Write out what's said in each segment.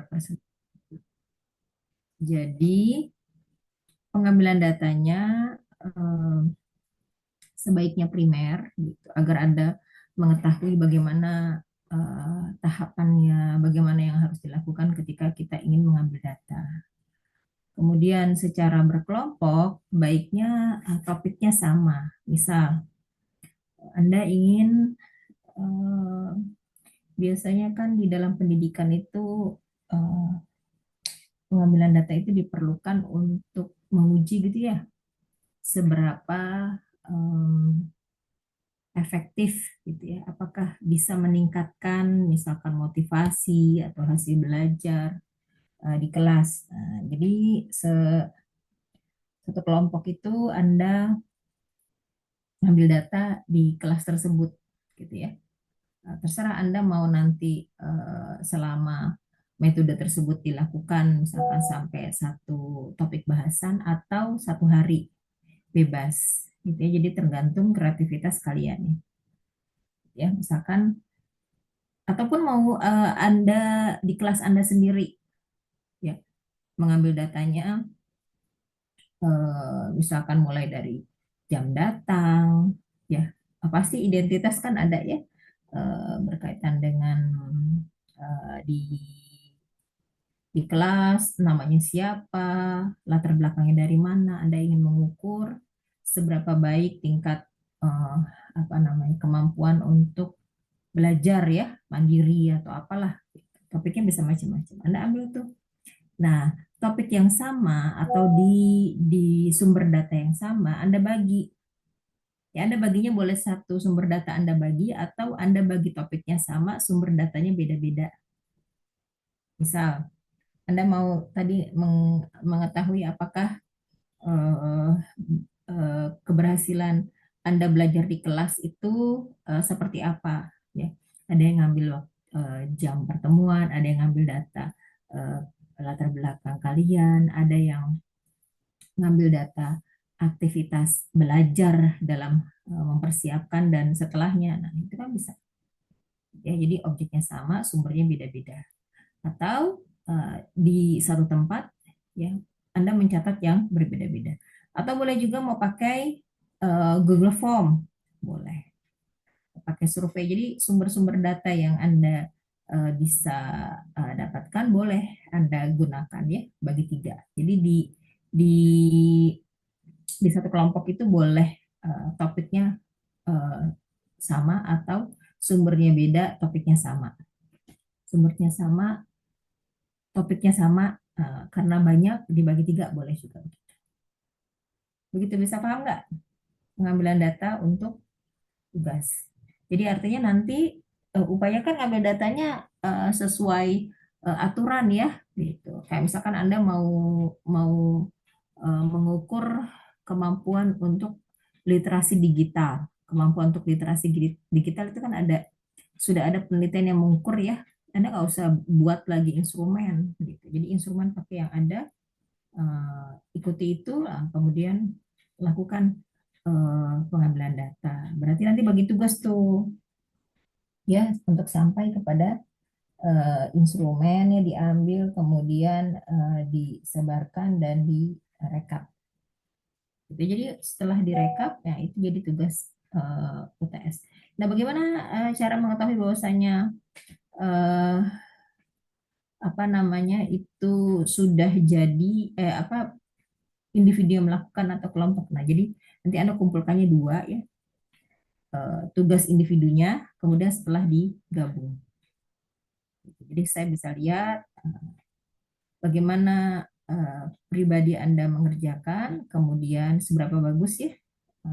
persen. Jadi pengambilan datanya eh, sebaiknya primer gitu, agar Anda mengetahui bagaimana tahapannya, bagaimana yang harus dilakukan ketika kita ingin mengambil data. Kemudian secara berkelompok, baiknya topiknya sama. Misal, Anda ingin, eh, biasanya kan di dalam pendidikan itu eh, pengambilan data itu diperlukan untuk menguji gitu ya, seberapa em, efektif gitu ya, apakah bisa meningkatkan misalkan motivasi atau hasil belajar di kelas. Nah, jadi satu kelompok itu Anda ngambil data di kelas tersebut gitu ya. Terserah Anda mau nanti selama metode tersebut dilakukan misalkan sampai satu topik bahasan atau satu hari bebas gitu ya. Jadi tergantung kreativitas kalian ya. Misalkan ataupun mau Anda di kelas Anda sendiri ya mengambil datanya, misalkan mulai dari jam datang ya, pasti identitas kan ada ya, berkaitan dengan di kelas namanya siapa, latar belakangnya dari mana, Anda ingin mengukur seberapa baik tingkat eh, apa namanya kemampuan untuk belajar ya, mandiri atau apalah. Topiknya bisa macam-macam. Anda ambil tuh. Nah, topik yang sama atau di sumber data yang sama Anda bagi. Ya, Anda baginya boleh satu sumber data Anda bagi atau Anda bagi topiknya sama, sumber datanya beda-beda. Misal, Anda mau tadi mengetahui apakah eh, keberhasilan Anda belajar di kelas itu seperti apa, ya. Ada yang ngambil jam pertemuan, ada yang ngambil data eh, latar belakang kalian, ada yang ngambil data aktivitas belajar dalam mempersiapkan dan setelahnya. Nah, itu kan bisa. Ya, jadi objeknya sama, sumbernya beda-beda. Atau di satu tempat ya Anda mencatat yang berbeda-beda. Atau boleh juga mau pakai Google Form, boleh pakai survei. Jadi sumber-sumber data yang Anda bisa dapatkan boleh Anda gunakan ya bagi tiga. Jadi di satu kelompok itu boleh topiknya eh, sama atau sumbernya beda, topiknya sama. Sumbernya sama, topiknya sama, karena banyak dibagi tiga boleh juga. Begitu, bisa paham nggak pengambilan data untuk tugas? Jadi artinya nanti upayakan ambil datanya sesuai aturan ya, gitu. Kayak misalkan Anda mau mau mengukur kemampuan untuk literasi digital. Kemampuan untuk literasi digital itu kan sudah ada penelitian yang mengukur ya. Anda nggak usah buat lagi instrumen gitu. Jadi instrumen pakai yang ada, ikuti itu, kemudian lakukan pengambilan data. Berarti nanti bagi tugas tuh ya untuk sampai kepada instrumen yang diambil, kemudian disebarkan dan direkap. Gitu. Jadi setelah direkap, ya itu jadi tugas UTS. Nah, bagaimana cara mengetahui bahwasanya eh, apa namanya itu sudah jadi apa individu yang melakukan atau kelompok. Nah, jadi nanti Anda kumpulkannya dua ya, tugas individunya, kemudian setelah digabung. Jadi saya bisa lihat bagaimana pribadi Anda mengerjakan, kemudian seberapa bagus ya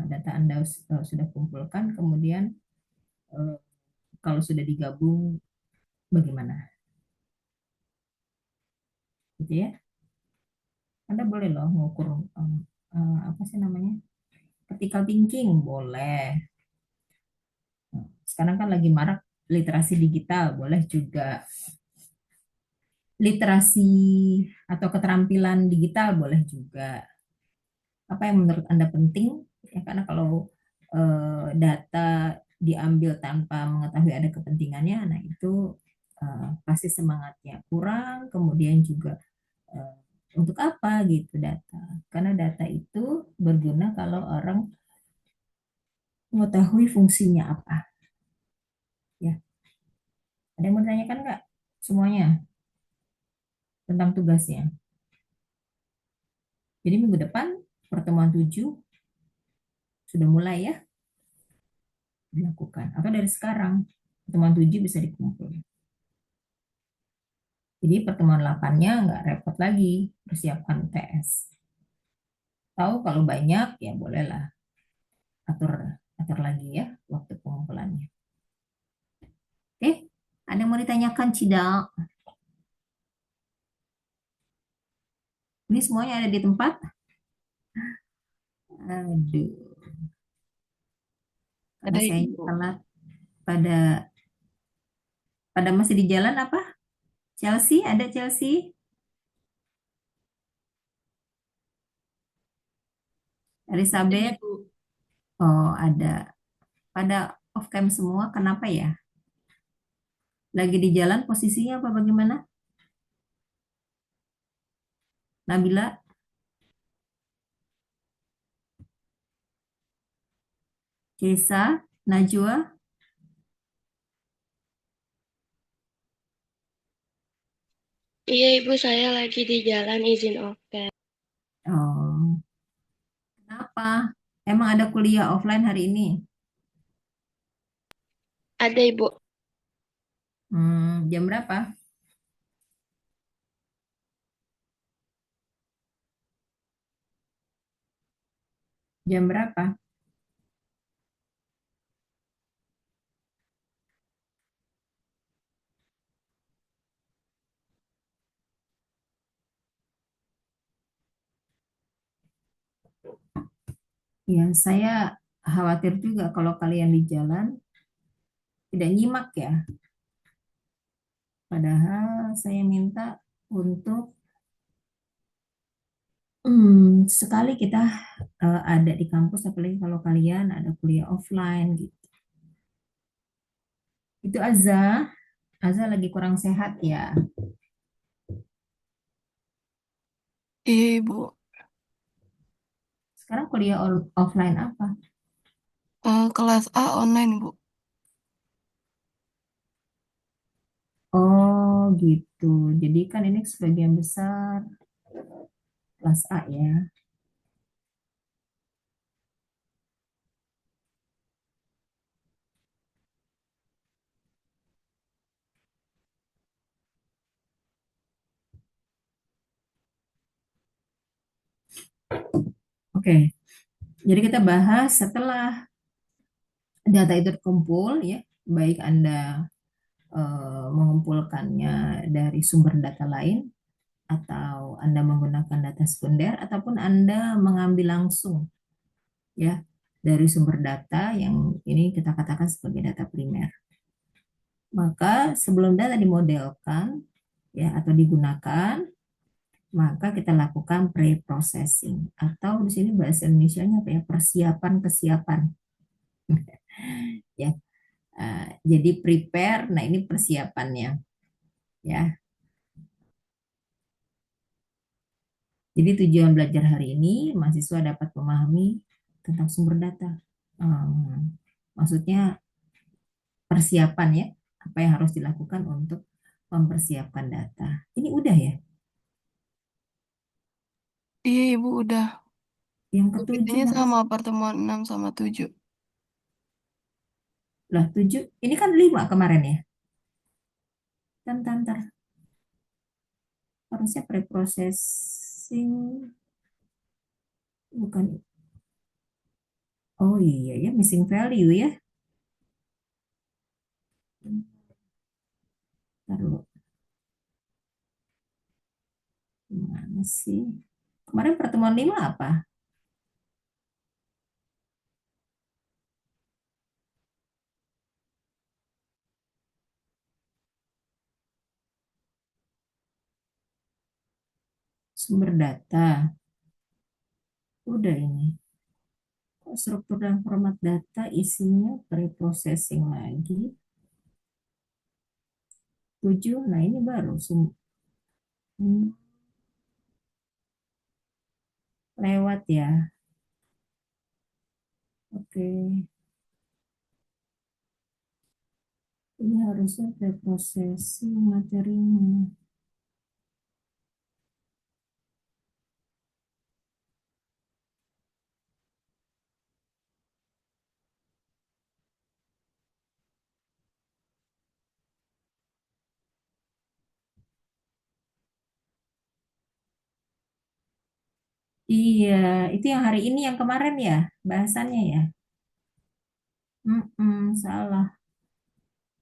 data Anda sudah kumpulkan, kemudian eh, kalau sudah digabung bagaimana, gitu ya. Anda boleh loh mengukur apa sih namanya, critical thinking boleh. Sekarang kan lagi marak literasi digital, boleh juga literasi atau keterampilan digital boleh juga. Apa yang menurut Anda penting? Ya, karena kalau data diambil tanpa mengetahui ada kepentingannya, nah itu pasti semangatnya kurang, kemudian juga eh, untuk apa gitu data. Karena data itu berguna kalau orang mengetahui fungsinya apa. Ya, ada yang mau ditanyakan nggak? Semuanya tentang tugasnya. Jadi minggu depan pertemuan 7 sudah mulai ya dilakukan. Atau dari sekarang pertemuan 7 bisa dikumpul. Jadi pertemuan 8-nya nggak repot lagi persiapkan UTS. Tahu kalau banyak ya bolehlah atur atur lagi ya waktu pengumpulannya. Oke, ada yang mau ditanyakan Cida? Ini semuanya ada di tempat? Aduh, karena Ada saya Ibu. telat pada pada masih di jalan apa? Chelsea, ada Chelsea? Ada Elizabeth? Ibu. Oh, ada. Pada off cam semua, kenapa ya? Lagi di jalan posisinya apa bagaimana? Nabila, Kesa, Najwa? Iya Ibu, saya lagi di jalan izin oke. Oh, kenapa? Emang ada kuliah offline hari ini? Ada Ibu. Jam berapa? Jam berapa? Ya, saya khawatir juga kalau kalian di jalan tidak nyimak ya. Padahal saya minta untuk sekali kita ada di kampus, apalagi kalau kalian ada kuliah offline gitu. Itu Azza lagi kurang sehat ya. Iya Ibu. Sekarang kuliah offline apa? Kelas A online Bu. Oh gitu. Jadi kan ini sebagian besar kelas A ya. Oke, jadi kita bahas setelah data itu terkumpul ya, baik Anda mengumpulkannya dari sumber data lain atau Anda menggunakan data sekunder ataupun Anda mengambil langsung ya dari sumber data yang ini kita katakan sebagai data primer. Maka sebelum data dimodelkan ya atau digunakan, maka kita lakukan pre-processing atau di sini bahasa Indonesianya apa ya? Persiapan kesiapan ya. Jadi prepare, nah ini persiapannya ya. Jadi tujuan belajar hari ini mahasiswa dapat memahami tentang sumber data. Maksudnya persiapan ya, apa yang harus dilakukan untuk mempersiapkan data. Ini udah ya. Iya Ibu udah. Yang ketujuh PPT-nya nanti sama pertemuan 6 sama 7. lah 7. Ini kan 5 kemarin ya. Tantar harusnya preprocessing bukan. Oh iya ya, missing value ya. Taruh mana sih? Kemarin pertemuan 5 apa? Sumber data. Udah ini. Kok struktur dan format data isinya preprocessing lagi? 7. Nah, ini baru hmm, lewat ya. Oke. Ini harusnya preprocessing materinya. Iya, itu yang hari ini yang kemarin ya bahasannya ya. Salah.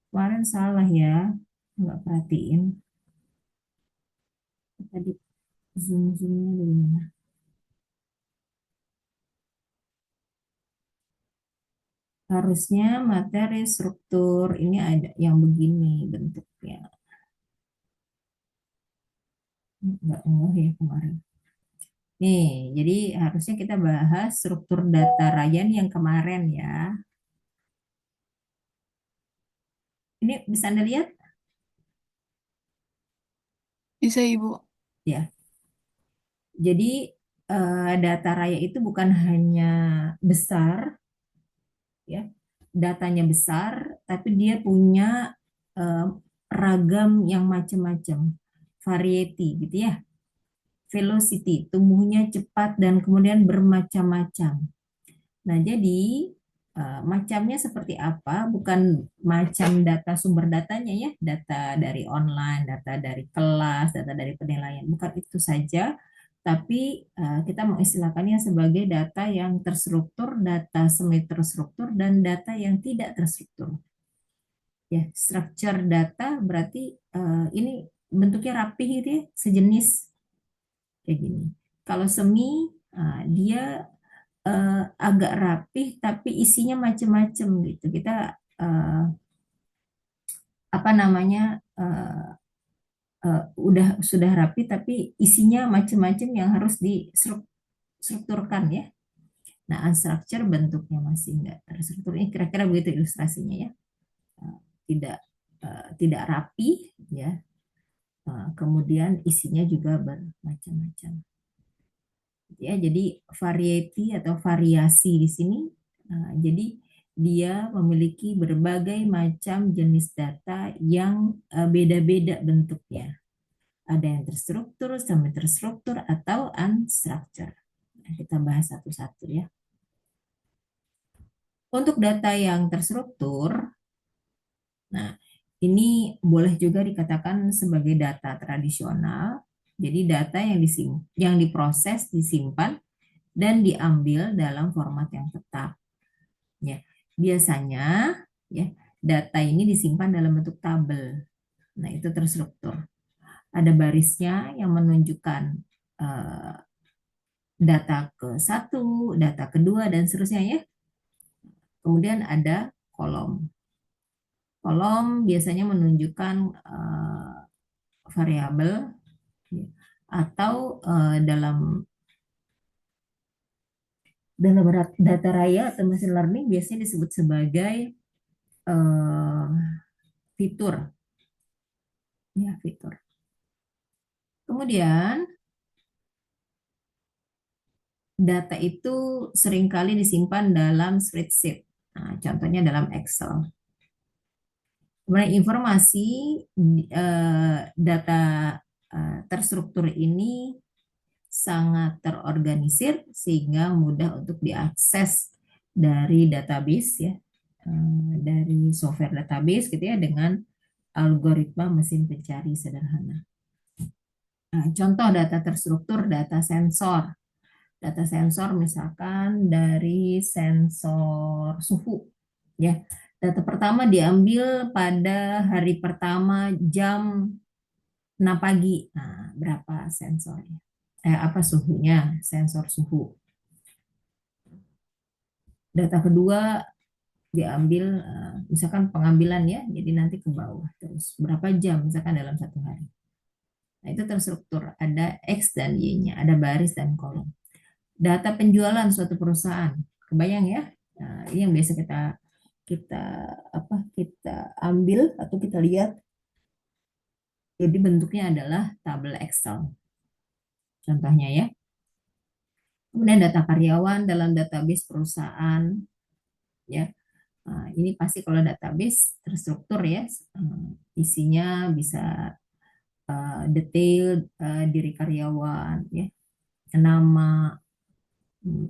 Kemarin salah ya. Nggak perhatiin. Tadi zoom-zoomnya dari mana? Harusnya materi struktur ini ada yang begini bentuknya. Nggak ngeh ya kemarin. Nih, jadi harusnya kita bahas struktur data Ryan yang kemarin ya. Ini bisa Anda lihat? Bisa Ibu. Ya. Jadi data Raya itu bukan hanya besar, ya, datanya besar, tapi dia punya eh, ragam yang macam-macam, variety gitu ya. Velocity, tumbuhnya cepat dan kemudian bermacam-macam. Nah, jadi macamnya seperti apa? Bukan macam data sumber datanya ya, data dari online, data dari kelas, data dari penilaian. Bukan itu saja, tapi kita mengistilahkannya sebagai data yang terstruktur, data semi terstruktur, dan data yang tidak terstruktur. Ya, structure data berarti ini bentuknya rapih gitu ya, sejenis kayak gini. Kalau semi, dia agak rapih tapi isinya macem-macem gitu. Kita eh, apa namanya udah sudah rapi tapi isinya macem-macem yang harus distrukturkan ya. Nah, unstructured bentuknya masih enggak terstruktur. Ini kira-kira begitu ilustrasinya ya. Eh, tidak tidak rapi ya. Kemudian isinya juga bermacam-macam. Ya, jadi variety atau variasi di sini. Jadi dia memiliki berbagai macam jenis data yang beda-beda bentuknya. Ada yang terstruktur, semi terstruktur, atau unstructured. Nah, kita bahas satu-satu ya. Untuk data yang terstruktur, nah ini boleh juga dikatakan sebagai data tradisional. Jadi data yang diproses, disimpan, dan diambil dalam format yang tetap. Ya, biasanya ya data ini disimpan dalam bentuk tabel. Nah, itu terstruktur. Ada barisnya yang menunjukkan eh, data ke satu, data kedua, dan seterusnya ya. Kemudian ada kolom. Kolom biasanya menunjukkan variabel ya, atau dalam data raya atau machine learning biasanya disebut sebagai eh, fitur ya fitur. Kemudian data itu seringkali disimpan dalam spreadsheet. Nah, contohnya dalam Excel. Kemudian informasi data terstruktur ini sangat terorganisir sehingga mudah untuk diakses dari database ya, dari software database gitu ya dengan algoritma mesin pencari sederhana. Nah, contoh data terstruktur, data sensor. Data sensor misalkan dari sensor suhu ya. Data pertama diambil pada hari pertama jam 6 pagi. Nah, berapa sensornya? Apa suhunya? Sensor suhu. Data kedua diambil misalkan pengambilan ya, jadi nanti ke bawah terus berapa jam misalkan dalam satu hari. Nah, itu terstruktur, ada X dan Y-nya, ada baris dan kolom. Data penjualan suatu perusahaan. Kebayang ya? Nah, ini yang biasa kita kita ambil atau kita lihat Jadi bentuknya adalah tabel Excel. Contohnya ya. Kemudian data karyawan dalam database perusahaan, ya. Nah, ini pasti kalau database terstruktur ya, isinya bisa detail diri karyawan, ya, nama,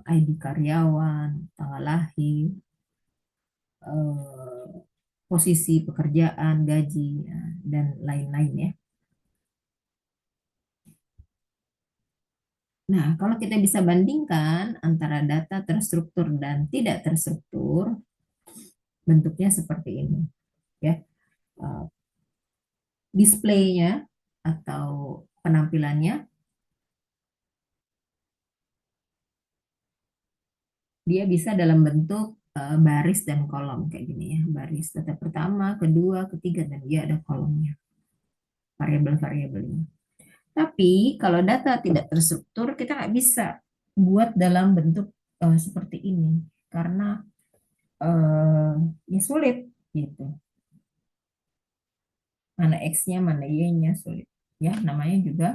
ID karyawan, tanggal lahir, eh, posisi pekerjaan, gaji, ya, dan lain-lain ya. Nah, kalau kita bisa bandingkan antara data terstruktur dan tidak terstruktur, bentuknya seperti ini ya. Eh, Displaynya atau penampilannya dia bisa dalam bentuk baris dan kolom kayak gini ya. Baris data pertama, kedua, ketiga, dan dia ada kolomnya, variabel-variabelnya. Tapi kalau data tidak terstruktur, kita nggak bisa buat dalam bentuk seperti ini karena eh, ya sulit gitu. Mana X-nya, mana Y-nya sulit. Ya, namanya juga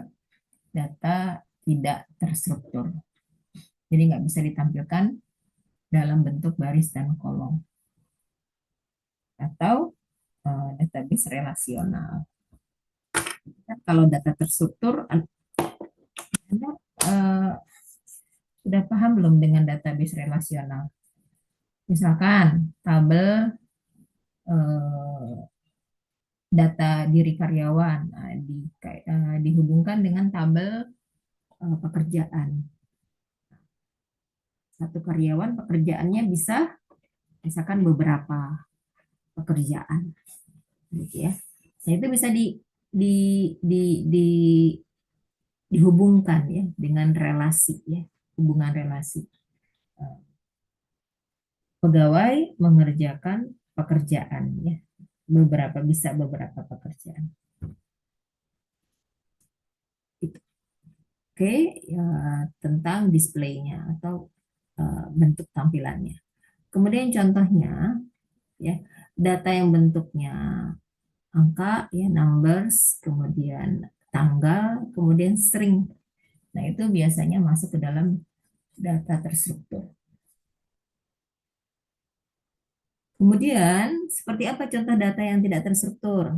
data tidak terstruktur. Jadi nggak bisa ditampilkan dalam bentuk baris dan kolom atau database relasional. Kalau data terstruktur, Anda sudah paham belum dengan database relasional? Misalkan tabel eh, data diri karyawan dihubungkan dengan tabel pekerjaan. Satu karyawan pekerjaannya bisa misalkan beberapa pekerjaan, gitu ya. Nah itu bisa di, di, di, dihubungkan ya dengan relasi ya, hubungan relasi. Pegawai mengerjakan pekerjaan ya, beberapa pekerjaan. Itu. Oke, ya, tentang displaynya atau bentuk tampilannya. Kemudian contohnya ya, data yang bentuknya angka ya, numbers, kemudian tanggal, kemudian string. Nah, itu biasanya masuk ke dalam data terstruktur. Kemudian, seperti apa contoh data yang tidak terstruktur?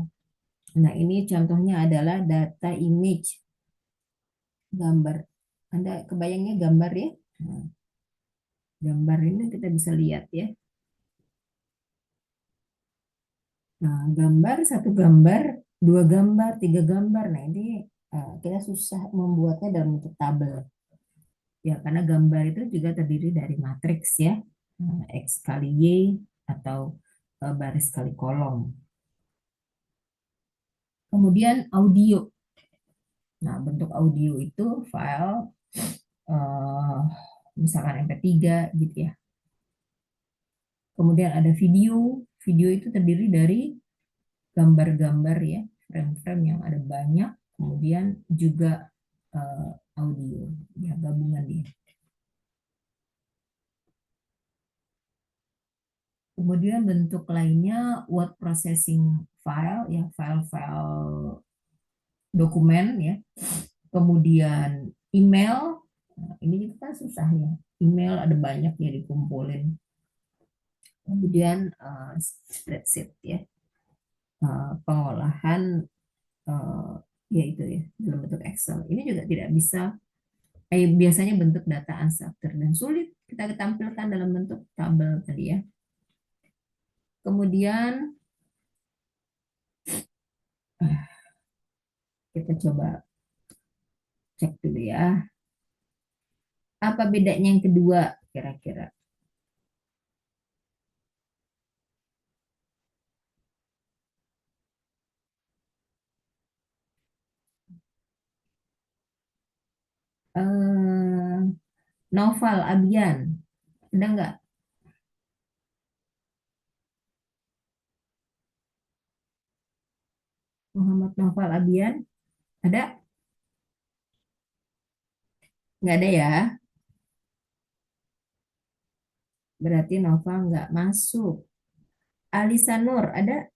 Nah, ini contohnya adalah data image, gambar. Anda kebayangnya gambar ya? Nah, gambar ini kita bisa lihat ya. Nah, gambar, satu gambar, dua gambar, tiga gambar. Nah, ini kita susah membuatnya dalam bentuk tabel. Ya, karena gambar itu juga terdiri dari matriks ya. X kali Y atau baris kali kolom. Kemudian audio. Nah, bentuk audio itu file eh, misalkan MP3 gitu ya. Kemudian ada video. Video itu terdiri dari gambar-gambar ya, frame-frame yang ada banyak. Kemudian juga eh, audio, ya gabungan dia. Kemudian bentuk lainnya word processing file, ya file-file dokumen ya. Kemudian email, nah, ini juga kan susah ya. Email ada banyak ya dikumpulin. Kemudian spreadsheet ya, pengolahan uh, ya itu ya dalam bentuk Excel. Ini juga tidak bisa, biasanya bentuk data unstructured dan sulit kita tampilkan dalam bentuk tabel tadi ya. Kemudian kita coba cek dulu ya. Apa bedanya yang kedua kira-kira? Eh, Novel Abian, ada nggak? Muhammad Novel Abian, ada? Nggak ada ya? Berarti Novel nggak masuk. Alisa Nur, ada?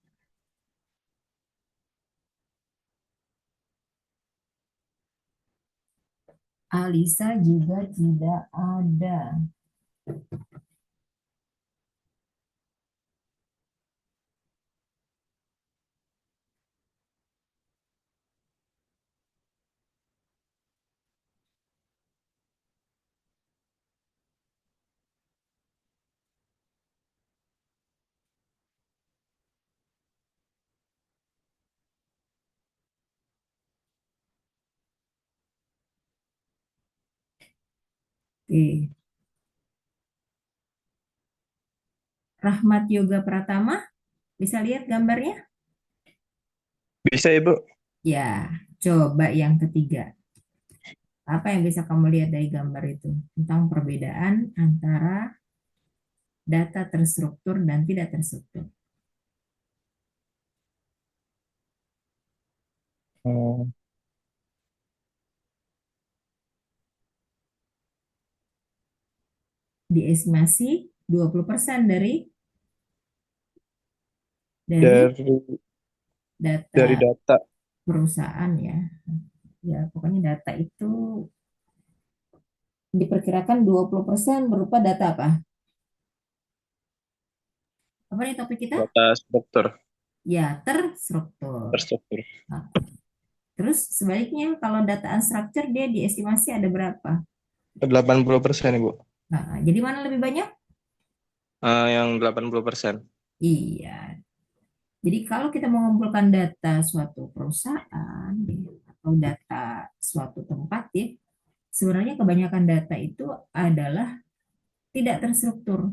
Alisa juga tidak ada. Oke. Rahmat Yoga Pratama, bisa lihat gambarnya? Bisa, Ibu. Ya, coba yang ketiga. Apa yang bisa kamu lihat dari gambar itu? Tentang perbedaan antara data terstruktur dan tidak terstruktur. Hmm, Diestimasi 20% dari Dari dari data data perusahaan ya. Ya, pokoknya data itu diperkirakan 20% berupa data apa? Apa nih topik kita? data struktur Ya, terstruktur. terstruktur. Nah, terus sebaliknya kalau data unstructured dia diestimasi ada berapa? 80%, Ibu. Nah, jadi mana lebih banyak? Yang 80%. Iya. Jadi kalau kita mengumpulkan data suatu perusahaan ya, atau data suatu tempat ya, sebenarnya kebanyakan data itu adalah tidak terstruktur.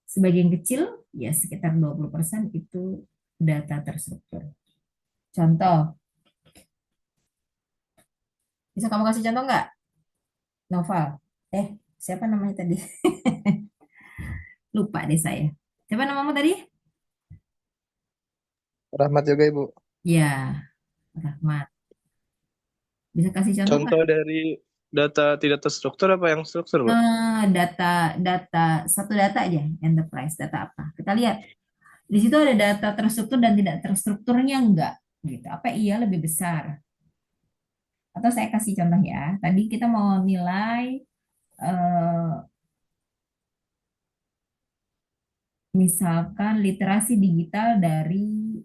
Sebagian kecil, ya sekitar 20% itu data terstruktur. Contoh, bisa kamu kasih contoh nggak? Novel. Eh, siapa namanya tadi? Lupa deh saya. Siapa namamu tadi? Rahmat juga, Ibu. Ya, Rahmat. Bisa kasih contoh nggak? Contoh dari data tidak terstruktur apa yang struktur, Bu? Data, data, satu data aja, enterprise, data apa? Kita lihat. Di situ ada data terstruktur dan tidak terstrukturnya enggak, gitu. Apa iya lebih besar? Atau saya kasih contoh ya. Tadi kita mau nilai eh, misalkan literasi digital dari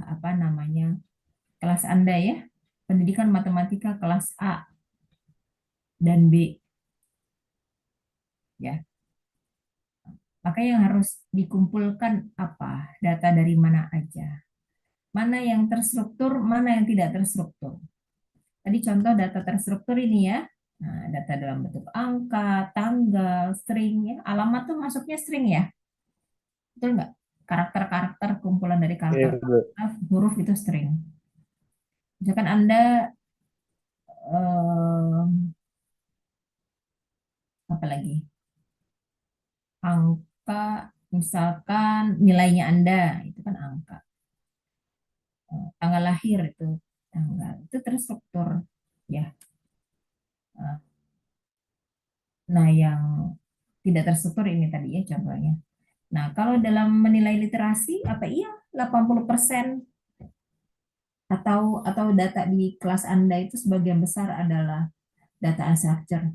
apa namanya kelas Anda ya, pendidikan matematika kelas A dan B ya. Maka yang harus dikumpulkan apa? Data dari mana aja? Mana yang terstruktur, mana yang tidak terstruktur? Tadi contoh data terstruktur ini ya. Nah, data dalam bentuk angka, tanggal, string ya. Alamat tuh masuknya string ya. Betul nggak? Karakter-karakter, kumpulan dari Iya, Bu. karakter, huruf itu string. Misalkan Anda eh, apa lagi? Angka, misalkan nilainya Anda, itu kan angka. Tanggal lahir itu tanggal. Itu terstruktur ya. Nah, yang tidak terstruktur ini tadi ya contohnya. Nah, kalau dalam menilai literasi, apa iya 80% atau data di kelas Anda itu sebagian besar adalah data unstructured?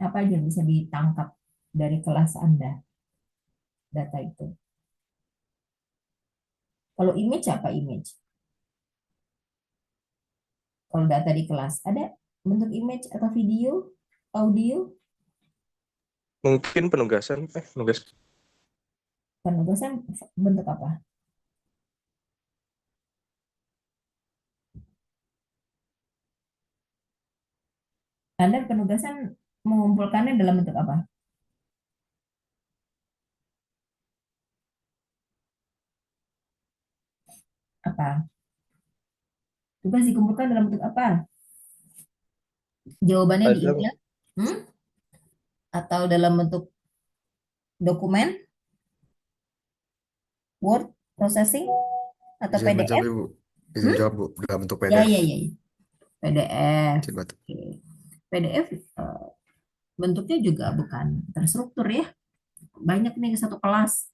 Apa aja yang bisa ditangkap dari kelas Anda, data itu? Kalau image apa image? Kalau data di kelas, ada bentuk image atau video, audio, Mungkin penugasan, penugas. penugasan bentuk apa? Anda penugasan mengumpulkannya dalam bentuk apa? Apa? Tugas dikumpulkan dalam bentuk apa? Jawabannya di Ada email, hmm? Atau dalam bentuk dokumen, Word processing, atau Izin menjawab PDF? Ibu. Izin Hmm? jawab Bu, dalam bentuk Ya, PDF. ya, ya, ya. PDF. Coba tuh. Oke. PDF bentuknya juga bukan terstruktur ya. Banyak nih satu kelas,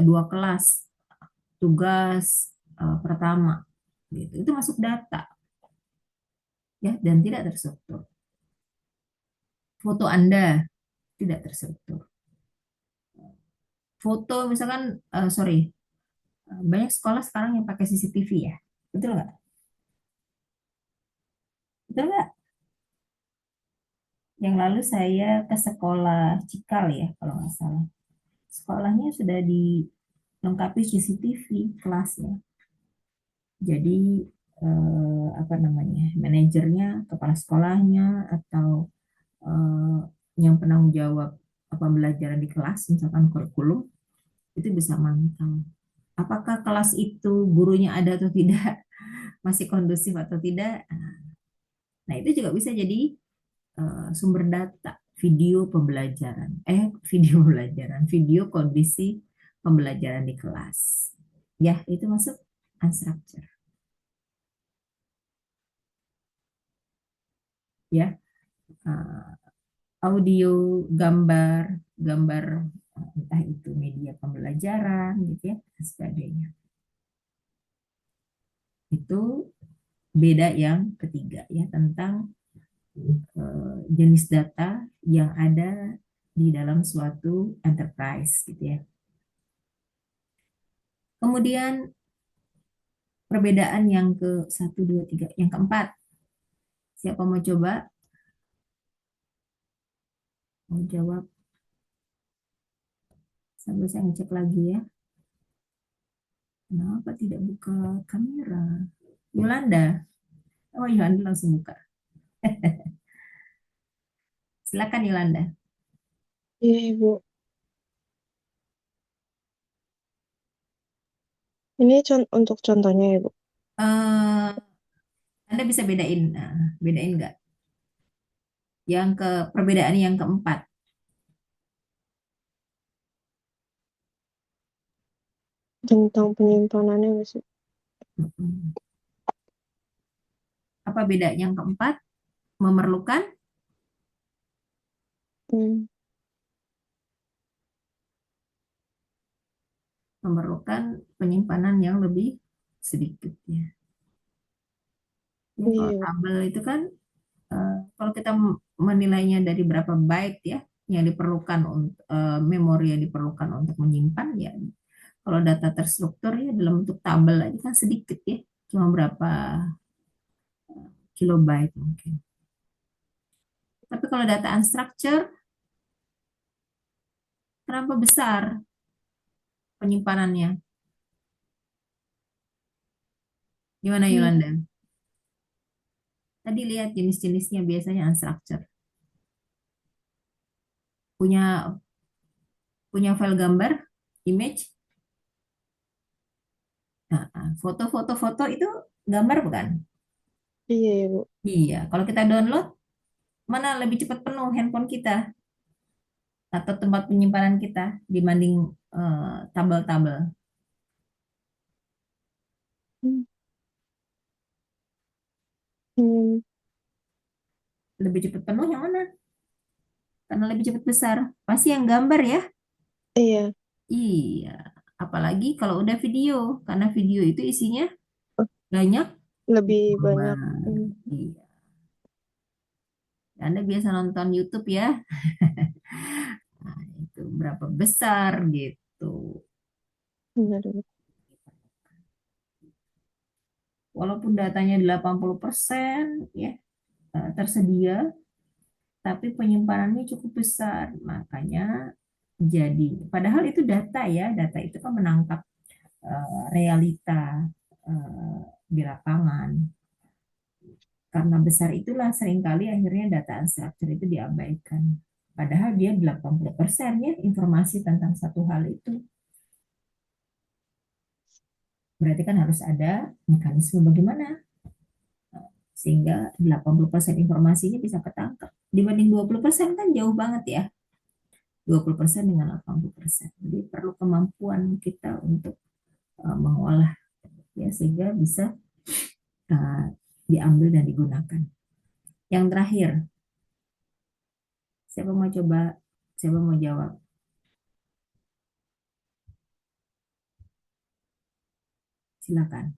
dua kelas, tugas pertama. Gitu. Itu masuk data. ya, dan tidak terstruktur. Foto Anda tidak terstruktur. Foto misalkan, sorry, banyak sekolah sekarang yang pakai CCTV ya, betul nggak? Betul nggak? Yang lalu saya ke sekolah Cikal ya, kalau nggak salah. Sekolahnya sudah dilengkapi CCTV kelasnya. Jadi apa namanya, manajernya, kepala sekolahnya, atau eh, yang penanggung jawab pembelajaran di kelas, misalkan kurikulum, itu bisa mantau. Apakah kelas itu gurunya ada atau tidak, masih kondusif atau tidak. Nah, itu juga bisa jadi sumber data video pembelajaran, video pembelajaran, video kondisi pembelajaran di kelas. Ya, itu masuk unstructured. Ya, eh, audio, gambar, gambar entah itu media pembelajaran gitu ya, dan sebagainya. Itu beda yang ketiga ya, tentang jenis data yang ada di dalam suatu enterprise gitu ya. Kemudian perbedaan yang ke satu, dua, tiga, yang keempat. Siapa mau coba? Mau jawab? Sambil saya ngecek lagi ya. Kenapa tidak buka kamera? Yolanda. Oh, Yolanda langsung buka. Silakan Yolanda. Iya, Ibu. Ini untuk contohnya, Ibu. Eh, Anda bisa bedain, bedain nggak? Yang ke perbedaan yang keempat. Tentang penyimpanannya, Mas. Apa bedanya yang keempat? Memerlukan Hmm. memerlukan penyimpanan yang lebih sedikit ya. Ya, Iya, kalau Ibu. tabel itu kan kalau kita menilainya dari berapa byte ya yang diperlukan untuk memori yang diperlukan untuk menyimpan ya. Kalau data terstruktur ya dalam bentuk tabel aja kan sedikit ya, cuma berapa kilobyte mungkin. Tapi kalau data unstructured, kenapa besar penyimpanannya? Gimana Hmm. Yolanda? Tadi lihat jenis-jenisnya biasanya unstructured. Punya punya file gambar, image. Nah, foto-foto itu gambar bukan? Iya, Ibu. Iya, kalau kita download, mana lebih cepat penuh handphone kita atau tempat penyimpanan kita dibanding tabel-tabel. Hmm. Hmm. Lebih cepat penuh yang mana? Karena lebih cepat besar. Pasti yang gambar ya? Iya. Iya. Apalagi kalau udah video, karena video itu isinya banyak Lebih banyak. gambar. Hmm. Iya. Anda biasa nonton YouTube ya? Nah, itu berapa besar gitu. Benar, Ibu. Walaupun datanya 80% ya tersedia, tapi penyimpanannya cukup besar. Makanya jadi, padahal itu data ya, data itu kan menangkap realita eh, di lapangan. Karena besar itulah seringkali akhirnya data unstructured itu diabaikan. Padahal dia 80% ya informasi tentang satu hal itu. Berarti kan harus ada mekanisme bagaimana sehingga 80% informasinya bisa ketangkap. Dibanding 20% kan jauh banget ya. 20% dengan 80%. Jadi perlu kemampuan kita untuk mengolah ya sehingga bisa uh, diambil dan digunakan. Yang terakhir, siapa mau coba? Siapa mau jawab? Silakan.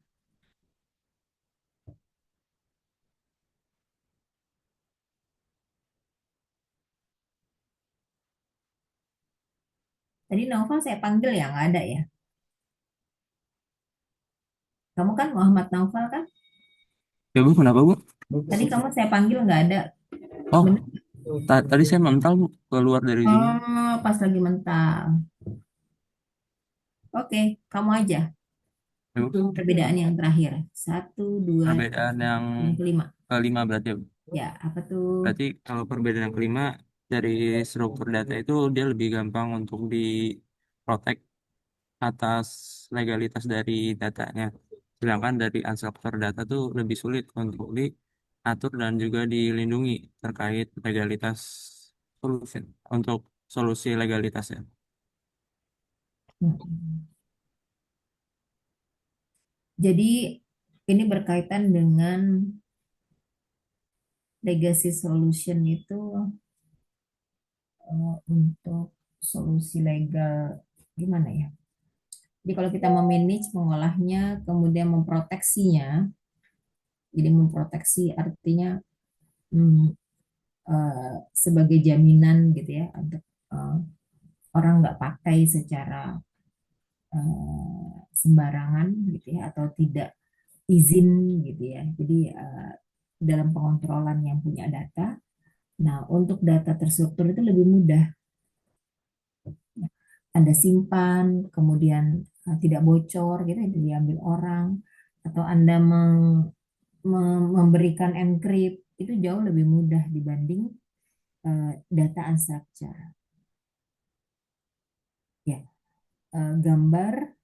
Tadi Naufal saya panggil ya, nggak ada ya. Kamu kan Muhammad Naufal kan? Ya Bu, kenapa Bu? Tadi kamu saya panggil nggak ada. Oh, Bener? tadi saya mental Bu, keluar dari Zoom. Oh, pas lagi mental. Oke, kamu aja. Ya, Bu. Perbedaan yang terakhir. Satu, dua, Perbedaan yang yang kelima. kelima berarti ya Bu. Ya, apa tuh? Berarti kalau perbedaan yang kelima dari struktur data itu dia lebih gampang untuk diprotek atas legalitas dari datanya. Sedangkan dari unstructured data tuh lebih sulit untuk diatur dan juga dilindungi terkait legalitas solusi untuk solusi legalitasnya. Hmm. Jadi ini berkaitan dengan legacy solution itu untuk solusi legal gimana ya? Jadi kalau kita memanage, mengolahnya, kemudian memproteksinya, jadi memproteksi artinya hmm, sebagai jaminan gitu ya untuk eh, orang nggak pakai secara sembarangan gitu ya atau tidak izin gitu ya. Jadi dalam pengontrolan yang punya data. Nah, untuk data terstruktur itu lebih mudah. Anda simpan, kemudian tidak bocor gitu, itu diambil orang, atau Anda memberikan encrypt, itu jauh lebih mudah dibanding data unstructured. Ya, gambar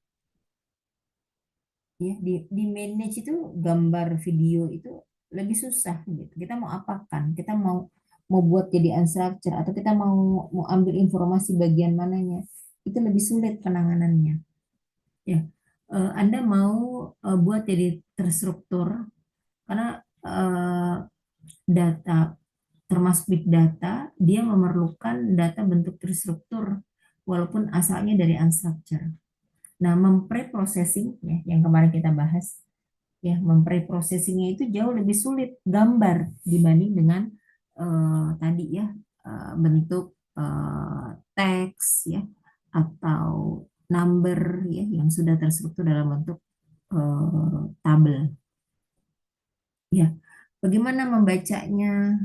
ya di manage itu gambar video itu lebih susah gitu. Kita mau apakan? Kita mau mau buat jadi unstructured atau kita mau mau ambil informasi bagian mananya? Itu lebih sulit penanganannya. Ya, Anda mau buat jadi terstruktur karena data termasuk big data dia memerlukan data bentuk terstruktur walaupun asalnya dari unstructured. Nah, mempreprocessing ya yang kemarin kita bahas ya mempreprocessingnya itu jauh lebih sulit gambar dibanding dengan tadi ya bentuk teks ya atau number ya yang sudah terstruktur dalam bentuk tabel ya bagaimana membacanya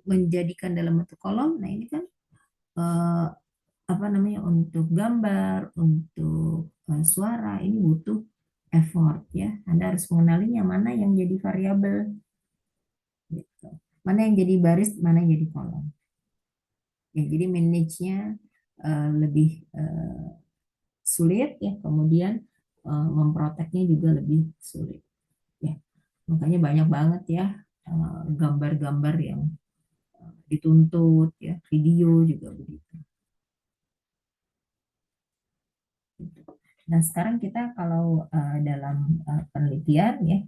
menjadikan dalam bentuk kolom nah ini kan eh, apa namanya untuk gambar untuk suara ini butuh effort ya Anda harus mengenalinya mana yang jadi variabel gitu mana yang jadi baris mana yang jadi kolom ya jadi manage-nya lebih sulit ya kemudian memproteknya juga lebih sulit ya makanya banyak banget ya gambar-gambar yang dituntut ya video juga begitu. Nah sekarang kita kalau dalam penelitian ya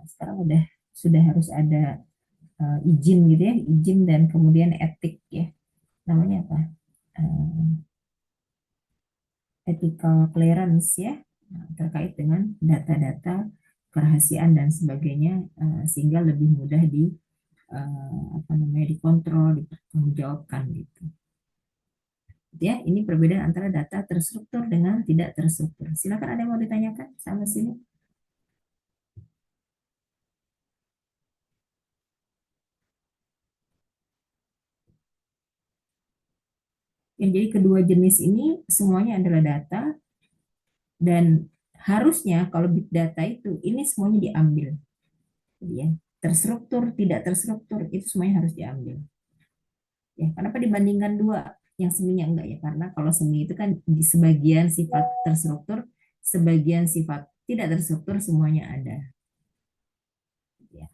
sekarang sudah harus ada izin gitu ya izin dan kemudian etik ya namanya apa ethical clearance ya terkait dengan data-data kerahasiaan dan sebagainya sehingga lebih mudah apa namanya dikontrol dipertanggungjawabkan gitu ya ini perbedaan antara data terstruktur dengan tidak terstruktur silakan ada yang mau ditanyakan sama sini ya, jadi kedua jenis ini semuanya adalah data dan harusnya kalau big data itu ini semuanya diambil ya terstruktur tidak terstruktur itu semuanya harus diambil ya kenapa dibandingkan dua yang seminya enggak ya karena kalau semi itu kan di sebagian sifat terstruktur sebagian sifat tidak terstruktur semuanya ada ya.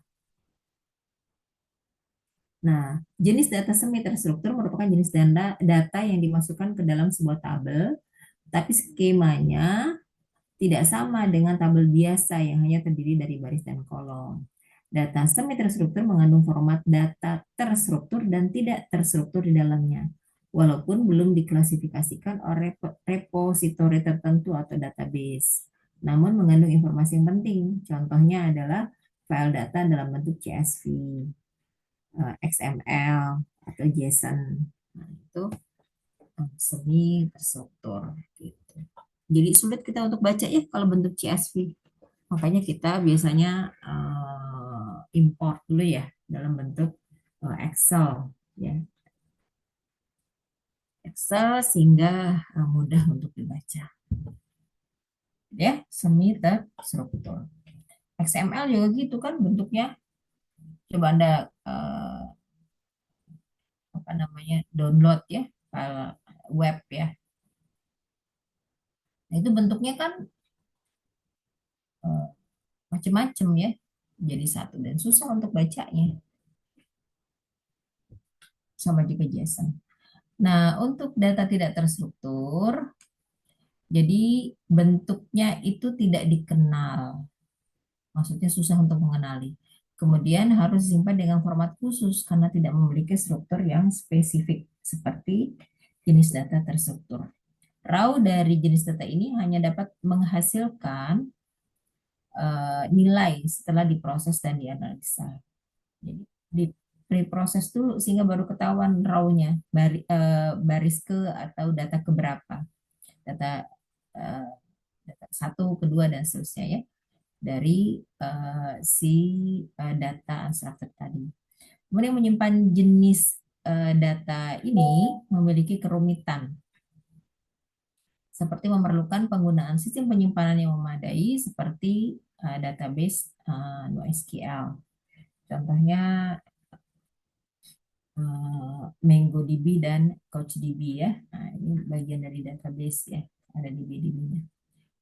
Nah jenis data semi terstruktur merupakan jenis data yang dimasukkan ke dalam sebuah tabel tapi skemanya tidak sama dengan tabel biasa yang hanya terdiri dari baris dan kolom. Data semi terstruktur mengandung format data terstruktur dan tidak terstruktur di dalamnya, walaupun belum diklasifikasikan oleh repositori tertentu atau database. Namun mengandung informasi yang penting. Contohnya adalah file data dalam bentuk CSV, XML, atau JSON. Nah, itu semi terstruktur gitu. Jadi sulit kita untuk baca ya kalau bentuk CSV. Makanya kita biasanya import dulu ya dalam bentuk Excel ya. Excel sehingga mudah untuk dibaca. Ya, semi terstruktur. XML juga gitu kan bentuknya. Coba Anda apa namanya download ya file web ya. Nah, itu bentuknya kan macam-macam ya. Jadi satu dan susah untuk bacanya. Sama juga JSON. Nah, untuk data tidak terstruktur, jadi bentuknya itu tidak dikenal. Maksudnya susah untuk mengenali. Kemudian harus disimpan dengan format khusus karena tidak memiliki struktur yang spesifik seperti jenis data terstruktur. Raw dari jenis data ini hanya dapat menghasilkan nilai setelah diproses dan dianalisa. Jadi di preproses dulu sehingga baru ketahuan raw-nya baris ke atau data keberapa. Data data 1, kedua dan seterusnya ya dari si data unstructured tadi. Kemudian menyimpan jenis data ini memiliki kerumitan seperti memerlukan penggunaan sistem penyimpanan yang memadai seperti database NoSQL. Contohnya MongoDB dan CouchDB ya. Nah, ini bagian dari database ya, ada DB-nya.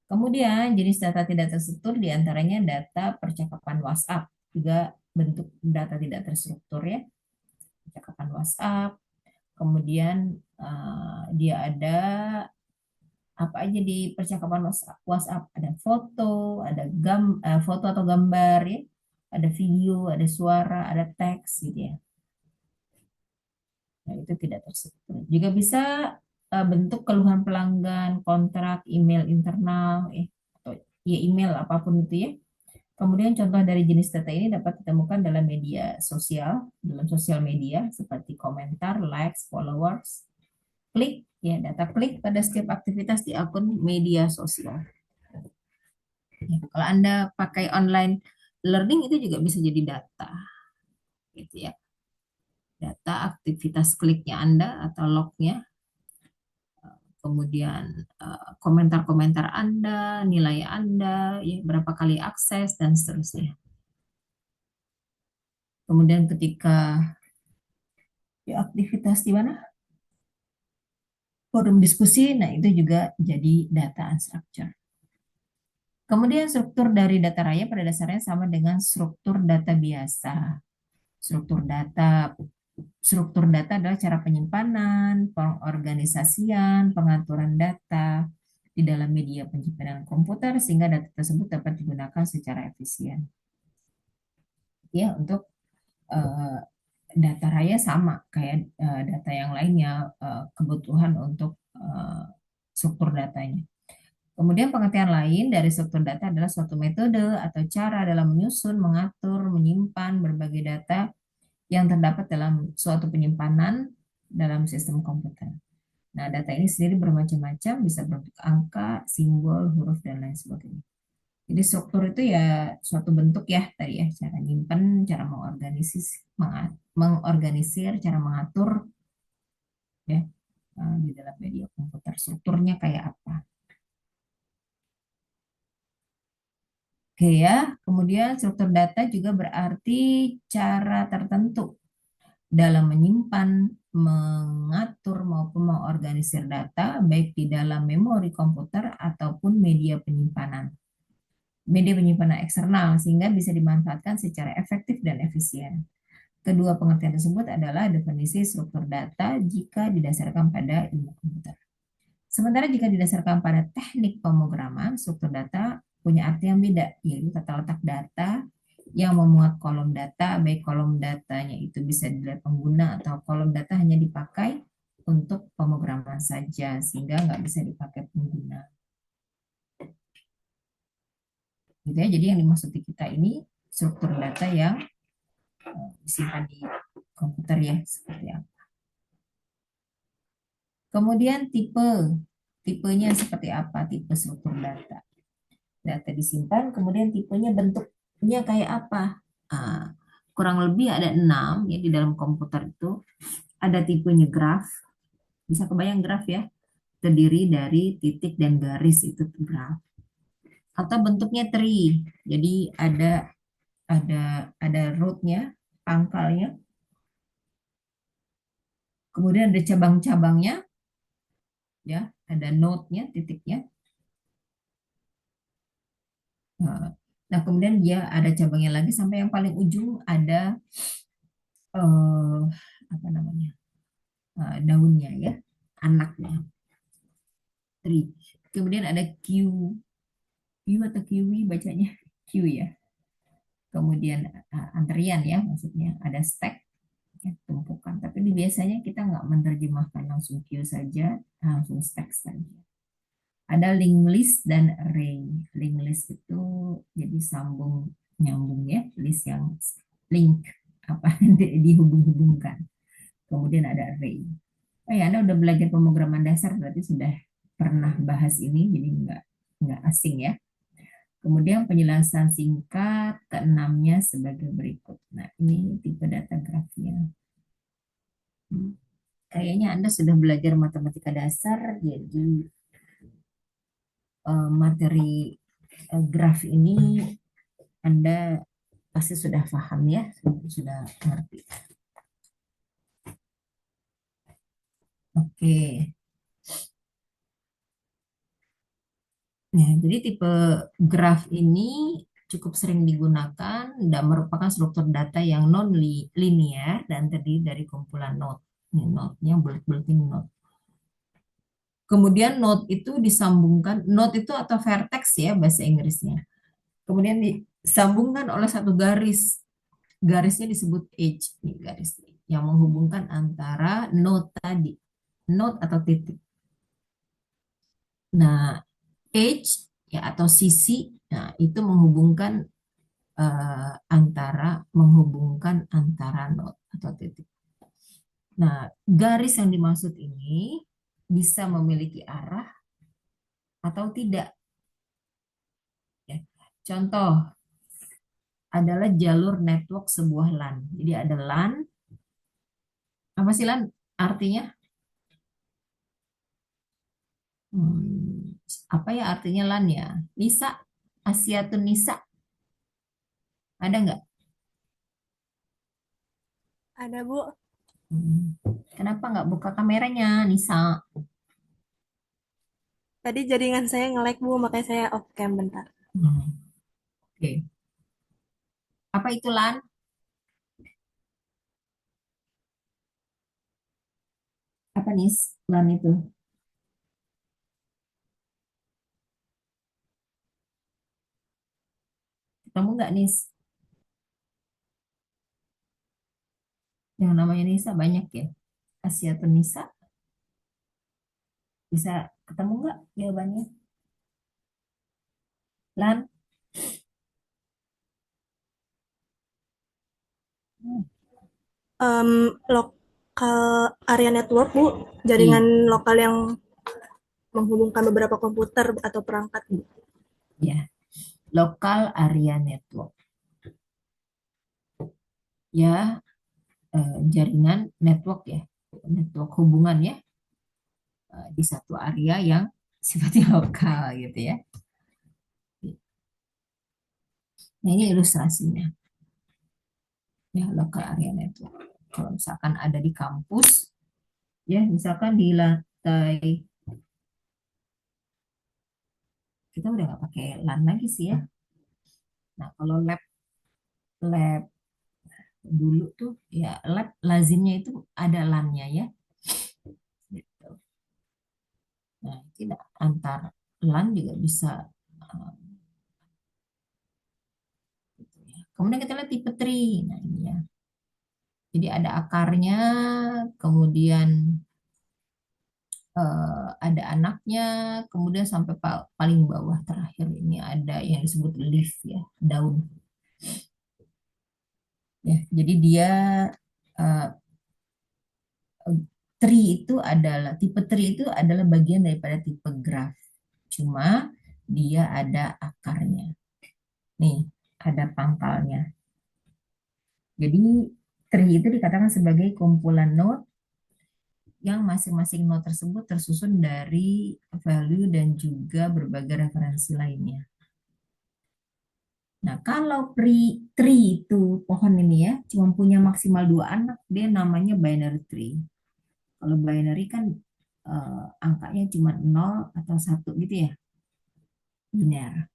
Kemudian jenis data tidak terstruktur diantaranya data percakapan WhatsApp, juga bentuk data tidak terstruktur ya, percakapan WhatsApp. Kemudian dia ada apa aja di percakapan WhatsApp, ada foto, ada foto atau gambar ya, ada video, ada suara, ada teks gitu ya. Nah, itu tidak terstruktur. Juga bisa bentuk keluhan pelanggan, kontrak, email internal, atau ya email apapun itu ya. Kemudian contoh dari jenis data ini dapat ditemukan dalam media sosial, dalam sosial media seperti komentar, likes, followers, klik, ya data klik pada setiap aktivitas di akun media sosial. Ya, kalau Anda pakai online learning itu juga bisa jadi data, gitu ya. Data aktivitas kliknya Anda atau lognya, kemudian komentar-komentar Anda, nilai Anda, ya, berapa kali akses, dan seterusnya. Kemudian ketika ya, aktivitas di mana? Forum diskusi, nah itu juga jadi data unstructured. Kemudian struktur dari data raya pada dasarnya sama dengan struktur data biasa. Struktur data adalah cara penyimpanan, pengorganisasian, pengaturan data di dalam media penyimpanan komputer sehingga data tersebut dapat digunakan secara efisien. Ya, untuk data raya sama kayak data yang lainnya, kebutuhan untuk struktur datanya. Kemudian pengertian lain dari struktur data adalah suatu metode atau cara dalam menyusun, mengatur, menyimpan berbagai data yang terdapat dalam suatu penyimpanan dalam sistem komputer. Nah, data ini sendiri bermacam-macam, bisa berbentuk angka, simbol, huruf, dan lain sebagainya. Jadi struktur itu ya suatu bentuk ya tadi ya, cara nyimpen, cara mengorganisir, cara mengatur ya di dalam media komputer. Strukturnya kayak apa? Oke ya, kemudian struktur data juga berarti cara tertentu dalam menyimpan, mengatur maupun mengorganisir data baik di dalam memori komputer ataupun media penyimpanan. Media penyimpanan eksternal sehingga bisa dimanfaatkan secara efektif dan efisien. Kedua pengertian tersebut adalah definisi struktur data jika didasarkan pada ilmu komputer. Sementara jika didasarkan pada teknik pemrograman, struktur data punya arti yang beda, yaitu tata letak data yang memuat kolom data, baik kolom datanya itu bisa dilihat pengguna atau kolom data hanya dipakai untuk pemrograman saja, sehingga nggak bisa dipakai pengguna. Gitu ya, jadi yang dimaksud di kita ini struktur data yang disimpan di komputer ya, seperti apa. Kemudian tipenya seperti apa? Tipe struktur data. Data disimpan, kemudian tipenya bentuknya kayak apa? Ah, kurang lebih ada 6 ya di dalam komputer itu. Ada tipenya graf, bisa kebayang graf ya, terdiri dari titik dan garis itu graf. Atau bentuknya tree, jadi ada rootnya, pangkalnya, kemudian ada cabang-cabangnya, ya, ada node-nya, titiknya. Nah, kemudian dia ada cabangnya lagi sampai yang paling ujung ada eh, apa namanya, daunnya ya, anaknya, tree. Kemudian ada Q atau kiwi bacanya Q ya. Kemudian antrian ya, maksudnya ada stack ya, tumpukan. Tapi biasanya kita nggak menerjemahkan langsung Q saja, langsung stack saja. Ada link list dan array. Link list itu jadi sambung nyambung ya, list yang link apa dihubung-hubungkan. Kemudian ada array. Oh ya, Anda udah belajar pemrograman dasar berarti sudah pernah bahas ini, jadi nggak asing ya. Kemudian penjelasan singkat keenamnya sebagai berikut. Nah, ini tipe data grafnya. Kayaknya Anda sudah belajar matematika dasar, jadi materi graf ini Anda pasti sudah paham ya, sudah ngerti. Oke. Nah, jadi tipe graf ini cukup sering digunakan dan merupakan struktur data yang non-linear dan terdiri dari kumpulan node. Ini node-nya bulat-bulatin node. Kemudian node itu disambungkan, node itu atau vertex ya bahasa Inggrisnya. Kemudian disambungkan oleh satu garis. Garisnya disebut edge, nih garis yang menghubungkan antara node tadi, node atau titik. Nah, edge ya atau sisi, nah itu menghubungkan antara node atau titik. Nah, garis yang dimaksud ini bisa memiliki arah atau tidak. Ya. Contoh adalah jalur network sebuah LAN. Jadi ada LAN. Apa sih LAN artinya? Apa ya artinya LAN ya? Nisa, Asiatun Nisa. Ada nggak? Ada, Bu. Kenapa nggak buka kameranya, Nisa? Tadi jaringan saya nge-lag, Bu, makanya saya off cam bentar. Oke. Apa itu LAN? Apa nih LAN itu? Ketemu nggak Nis? Yang namanya Nisa banyak ya. Asiatun Nisa. Bisa ketemu nggak jawabannya? LAN? Lokal area network, Bu. Jaringan lokal yang menghubungkan beberapa komputer atau perangkat, Bu. Ya, local area network. Ya, jaringan network ya, network hubungan ya, di satu area yang sifatnya lokal gitu ya. Nah, ini ilustrasinya. Ya, local area network. Kalau misalkan ada di kampus, ya misalkan di lantai, kita udah nggak pakai LAN lagi sih ya. Nah, kalau lab dulu tuh ya lab lazimnya itu ada LAN-nya ya. Gitu. Nah, tidak antar LAN juga bisa. Gitu ya. Kemudian kita lihat tipe tree. Nah, ini ya. Jadi ada akarnya, kemudian ada anaknya, kemudian sampai paling bawah terakhir ini ada yang disebut leaf ya, daun. Ya, jadi dia tree itu adalah tipe tree itu adalah bagian daripada tipe graph. Cuma dia ada akarnya. Nih, ada pangkalnya. Jadi tree itu dikatakan sebagai kumpulan node yang masing-masing node tersebut tersusun dari value dan juga berbagai referensi lainnya. Nah, kalau tree itu pohon ini ya, cuma punya maksimal 2 anak, dia namanya binary tree. Kalau binary kan angkanya cuma 0 atau 1 gitu ya, biner.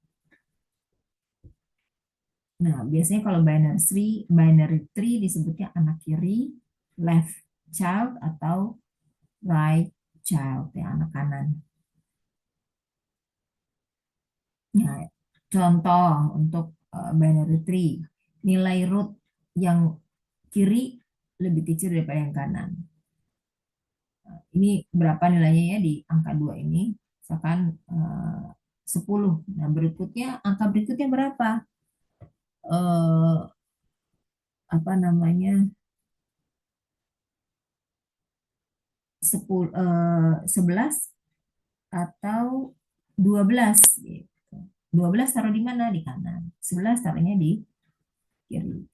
Nah, biasanya kalau binary tree disebutnya anak kiri, left child atau right child, ya anak kanan. Nah, contoh untuk binary tree, nilai root yang kiri lebih kecil daripada yang kanan. Ini berapa nilainya ya di angka 2 ini? Misalkan 10. Nah, berikutnya, angka berikutnya berapa? Apa namanya? 11 atau 12 gitu. 12 taruh di mana? Di kanan. 11 taruhnya di kiri.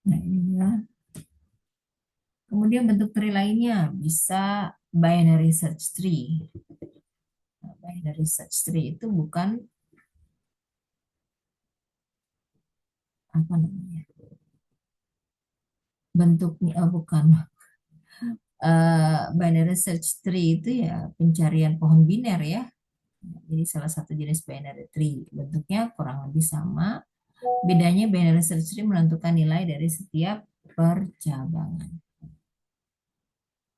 Nah, ini ya. Kemudian bentuk tree lainnya bisa binary search tree. Nah, binary search tree itu bukan apa namanya? Bentuknya bukan binary search tree itu ya pencarian pohon biner ya. Jadi salah satu jenis binary tree. Bentuknya kurang lebih sama. Bedanya binary search tree menentukan nilai dari setiap percabangan.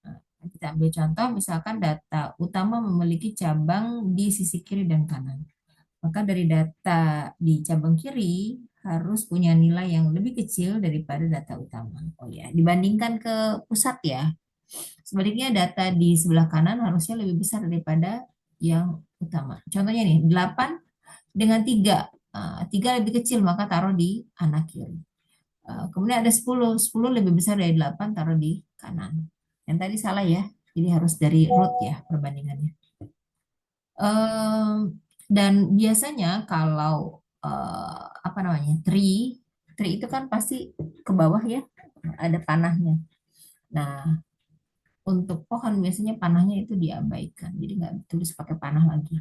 Nah, kita ambil contoh, misalkan data utama memiliki cabang di sisi kiri dan kanan. Maka dari data di cabang kiri harus punya nilai yang lebih kecil daripada data utama. Oh ya, dibandingkan ke pusat ya. Sebaliknya data di sebelah kanan harusnya lebih besar daripada yang utama. Contohnya nih, 8 dengan 3. 3 lebih kecil, maka taruh di anak kiri. Kemudian ada 10. 10 lebih besar dari 8, taruh di kanan. Yang tadi salah ya, jadi harus dari root ya perbandingannya. Dan biasanya kalau apa namanya tree itu kan pasti ke bawah ya, ada panahnya. Nah, untuk pohon biasanya panahnya itu diabaikan, jadi nggak ditulis pakai panah lagi.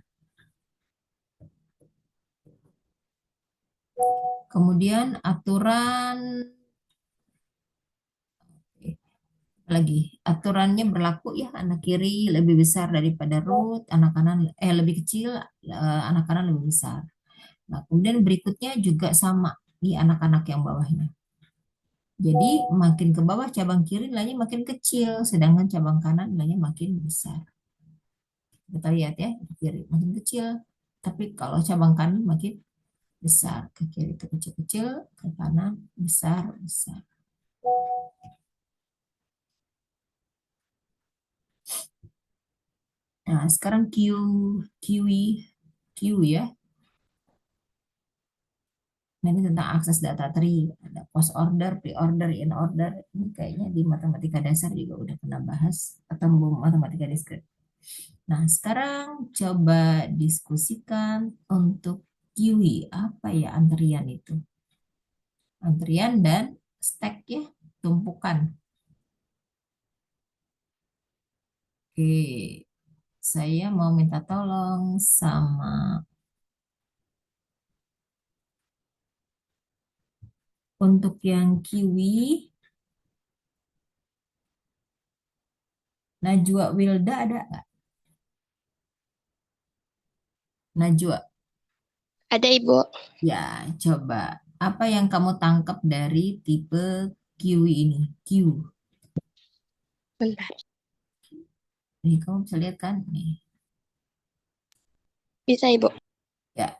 Kemudian aturan aturannya berlaku ya, anak kiri lebih besar daripada root, anak kanan lebih kecil, anak kanan lebih besar. Nah, kemudian berikutnya juga sama di anak-anak yang bawahnya. Jadi makin ke bawah cabang kiri nilainya makin kecil, sedangkan cabang kanan nilainya makin besar. Kita lihat ya, kiri makin kecil, tapi kalau cabang kanan makin besar. Ke kiri itu kecil-kecil, ke kanan besar-besar. Nah, sekarang Q ya. Nah, ini tentang akses data tree. Ada post order, pre-order, in order. Ini kayaknya di matematika dasar juga udah pernah bahas, atau matematika diskrit. Nah, sekarang coba diskusikan untuk QE. Apa ya antrian itu? Antrian dan stack ya, tumpukan. Oke, saya mau minta tolong sama untuk yang QE, Najwa Wilda ada nggak? Najwa. Ada Ibu. Ya, coba. Apa yang kamu tangkap dari tipe QE ini? Q. Bentar. Nih, kamu bisa lihat kan? Nih. Bisa Ibu. Ya.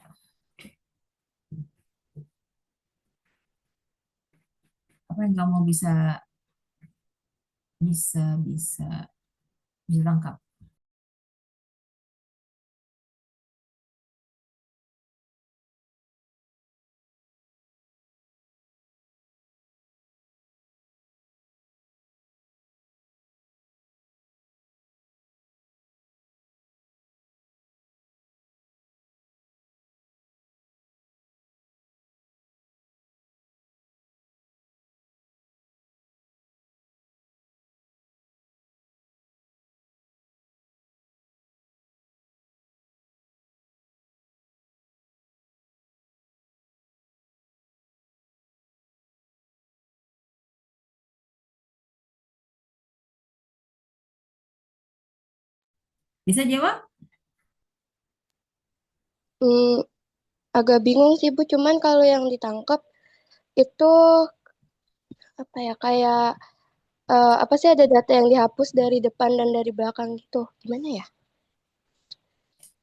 Apa yang kamu bisa bisa bisa bisa tangkap? Bisa jawab? Hmm, agak bingung sih Bu, cuman kalau yang ditangkap itu apa ya, kayak apa sih, ada data yang dihapus dari depan dan dari belakang gitu. Gimana ya?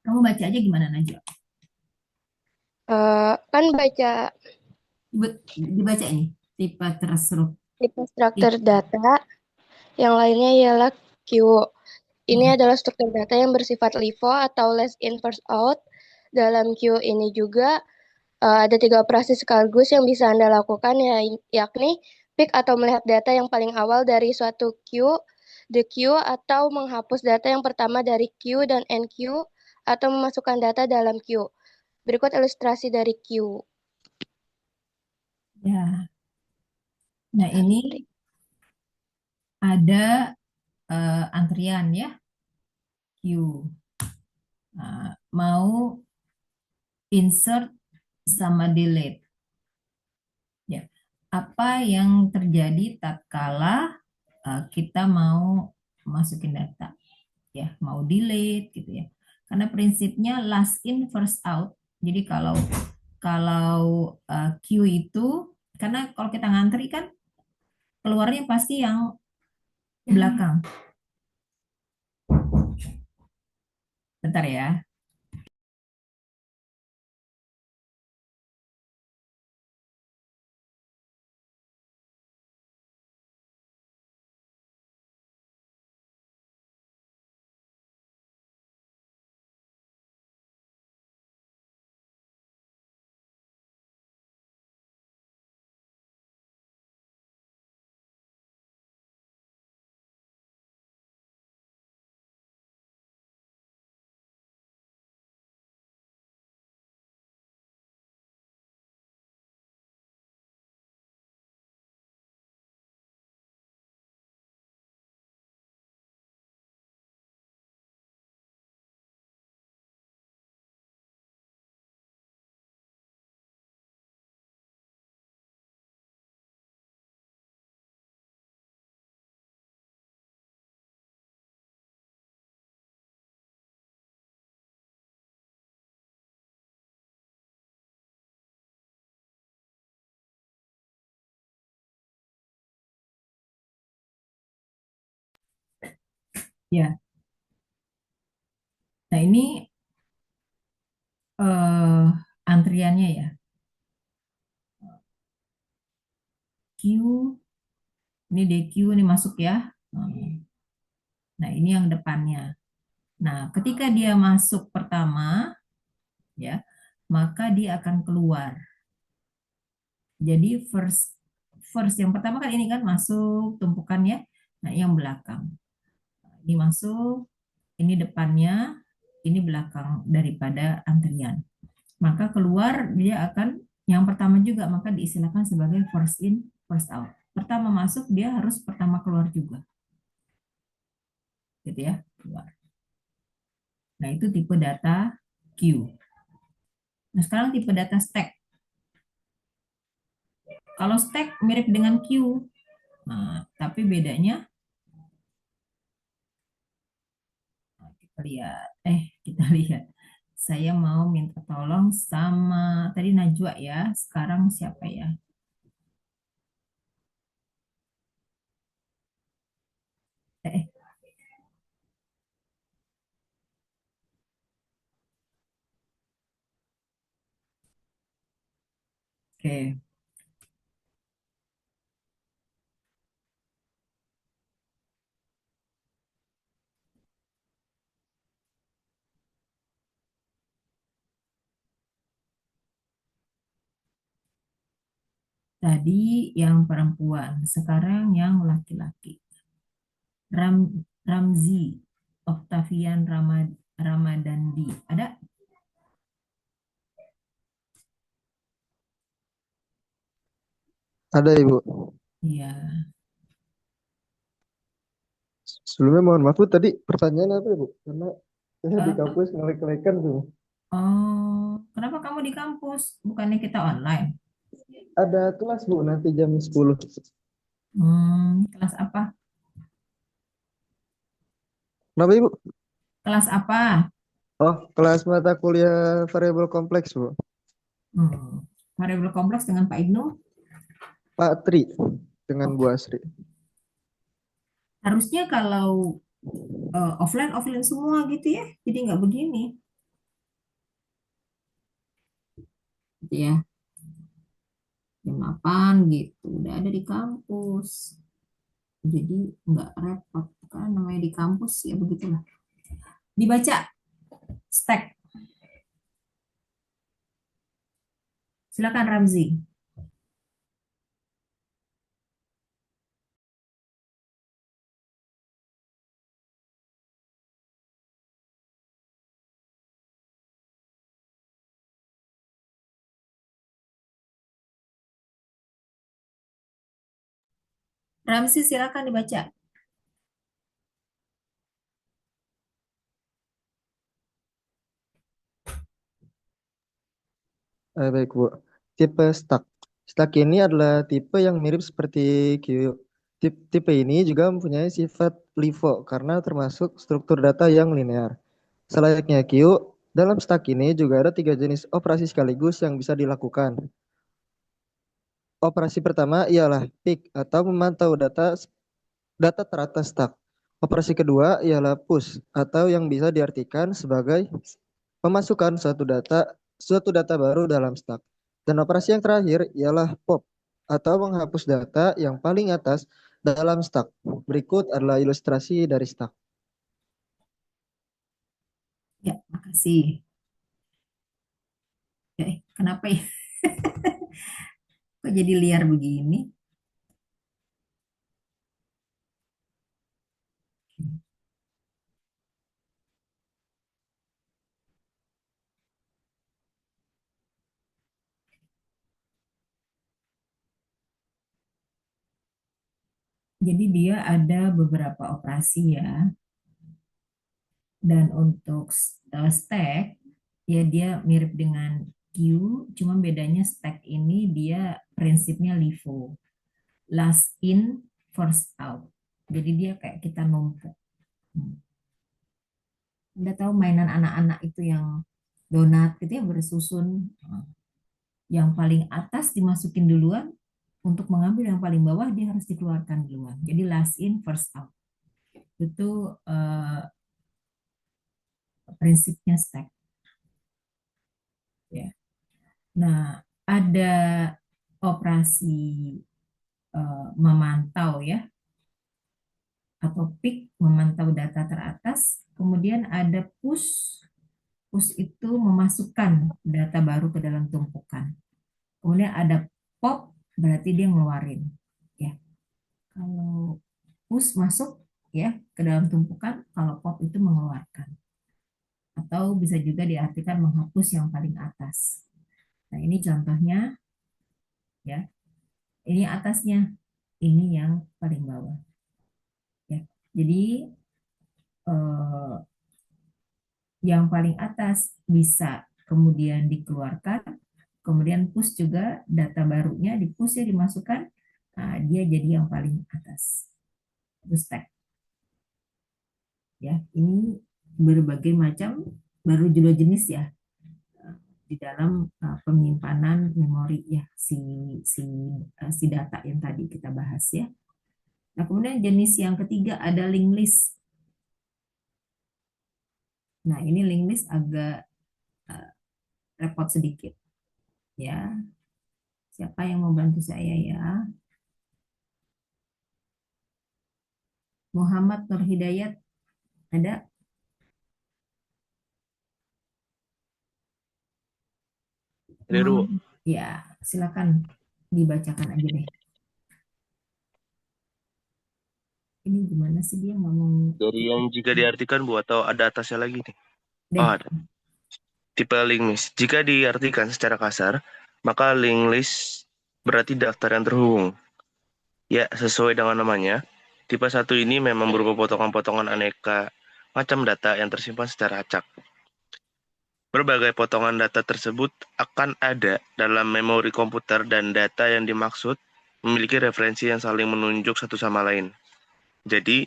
Kamu baca aja gimana, Najwa? Kan baca Dibaca ini, tipe terstruktur. tipe struktur data, yang lainnya ialah Q. Ini adalah struktur data yang bersifat LIFO atau last in first out. Dalam Q ini juga ada 3 operasi sekaligus yang bisa Anda lakukan, yakni pick atau melihat data yang paling awal dari suatu Q, the Q, atau menghapus data yang pertama dari Q dan NQ, atau memasukkan data dalam Q. Berikut ilustrasi dari Q. Ya, nah ini ada antrian ya, Q. Nah, mau insert sama delete. Ya, apa yang terjadi tatkala kita mau masukin data, ya, mau delete gitu ya. Karena prinsipnya last in first out. Jadi kalau kalau Q itu, karena kalau kita ngantri kan keluarnya pasti yang belakang. Bentar ya. Ya. Nah, ini antriannya ya. Q, ini DQ ini masuk ya. Nah, ini yang depannya. Nah, ketika dia masuk pertama, ya, maka dia akan keluar. Jadi first first yang pertama kan ini kan masuk tumpukannya. Nah, yang belakang. Ini masuk, ini depannya, ini belakang daripada antrian. Maka keluar dia akan yang pertama juga, maka diistilahkan sebagai first in, first out. Pertama masuk dia harus pertama keluar juga. Gitu ya, keluar. Nah, itu tipe data Q. Nah, sekarang tipe data stack. Kalau stack mirip dengan Q, nah, tapi bedanya kita lihat. Saya mau minta tolong sama tadi Najwa ya. Sekarang siapa ya? Eh, Oke. Tadi yang perempuan, sekarang yang laki-laki. Ramzi, Octavian Ramadandi. Ada? Ada Ibu. Iya. Sebelumnya mohon maaf Bu, tadi pertanyaan apa Ibu? Karena saya di Apa? kampus ngelek-ngelekan tuh. Oh, kenapa kamu di kampus? Bukannya kita online? Ada kelas Bu nanti jam 10. Kelas apa? Kenapa Ibu? Kelas apa? Oh, kelas mata kuliah variabel kompleks, Bu. Variabel kompleks dengan Pak Ibnu? Pak Tri dengan Oh, Bu Asri. harusnya kalau offline semua gitu ya. Jadi nggak begini. Gitu ya. Jam 8 gitu. Udah ada di kampus. Jadi nggak repot. Kan namanya di kampus ya begitulah. Dibaca. Stack. Silakan Ramzi. Ramzi silakan dibaca. Baik, Bu. Tipe stack. Stack ini adalah tipe yang mirip seperti Q. Tipe ini juga mempunyai sifat LIFO karena termasuk struktur data yang linear. Selayaknya Q, dalam stack ini juga ada 3 jenis operasi sekaligus yang bisa dilakukan. Operasi pertama ialah pick atau memantau data teratas stack. Operasi kedua ialah push atau yang bisa diartikan sebagai memasukkan suatu data baru dalam stack. Dan operasi yang terakhir ialah pop atau menghapus data yang paling atas dalam stack. Berikut adalah ilustrasi dari stack. Ya, makasih. Kenapa ya? Kok jadi liar begini? Jadi dia ada beberapa operasi ya. Dan untuk stack, ya dia mirip dengan Q, cuma bedanya stack ini dia prinsipnya LIFO. Last in, first out. Jadi dia kayak kita numpuk. Anda tahu mainan anak-anak itu yang donat gitu ya bersusun. Yang paling atas dimasukin duluan, untuk mengambil yang paling bawah dia harus dikeluarkan duluan. Jadi last in, first out. Itu prinsipnya stack. Ya. Nah, ada operasi memantau ya, atau pick memantau data teratas. Kemudian ada push. Push itu memasukkan data baru ke dalam tumpukan. Kemudian ada pop, berarti dia ngeluarin. Ya, kalau push masuk ya ke dalam tumpukan, kalau pop itu mengeluarkan. Atau bisa juga diartikan menghapus yang paling atas. Nah, ini contohnya ya. Ini atasnya, ini yang paling bawah. Ya. Jadi yang paling atas bisa kemudian dikeluarkan, kemudian push juga data barunya di push ya dimasukkan, nah, dia jadi yang paling atas. Itu stack. Ya, ini berbagai macam baru dua jenis ya di dalam penyimpanan memori ya si data yang tadi kita bahas ya. Nah, kemudian jenis yang ketiga ada linked list. Nah, ini linked list agak repot sedikit ya. Siapa yang mau bantu saya ya? Muhammad Nur Hidayat ada? Dari Ya, silakan dibacakan aja deh. Ini gimana sih dia ngomong? dari yang jika diartikan Bu atau ada atasnya lagi nih? Deh, Oh, ada. Tipe link list. Jika diartikan secara kasar, maka link list berarti daftar yang terhubung. Ya, sesuai dengan namanya, tipe 1 ini memang berupa potongan-potongan aneka macam data yang tersimpan secara acak. Berbagai potongan data tersebut akan ada dalam memori komputer dan data yang dimaksud memiliki referensi yang saling menunjuk satu sama lain. Jadi,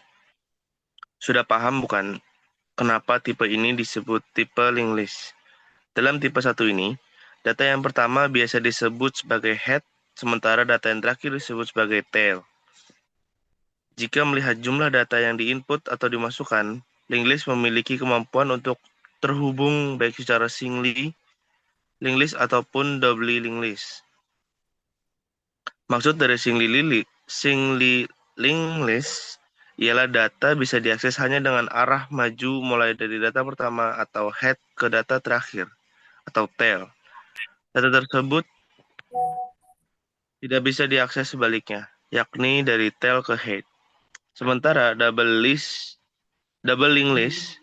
sudah paham bukan kenapa tipe ini disebut tipe linked list. Dalam tipe 1 ini, data yang pertama biasa disebut sebagai head, sementara data yang terakhir disebut sebagai tail. Jika melihat jumlah data yang diinput atau dimasukkan, linked list memiliki kemampuan untuk terhubung baik secara singly linked list ataupun doubly linked list. Maksud dari singly linked list ialah data bisa diakses hanya dengan arah maju mulai dari data pertama atau head ke data terakhir atau tail. Data tersebut tidak bisa diakses sebaliknya, yakni dari tail ke head. Sementara double linked list,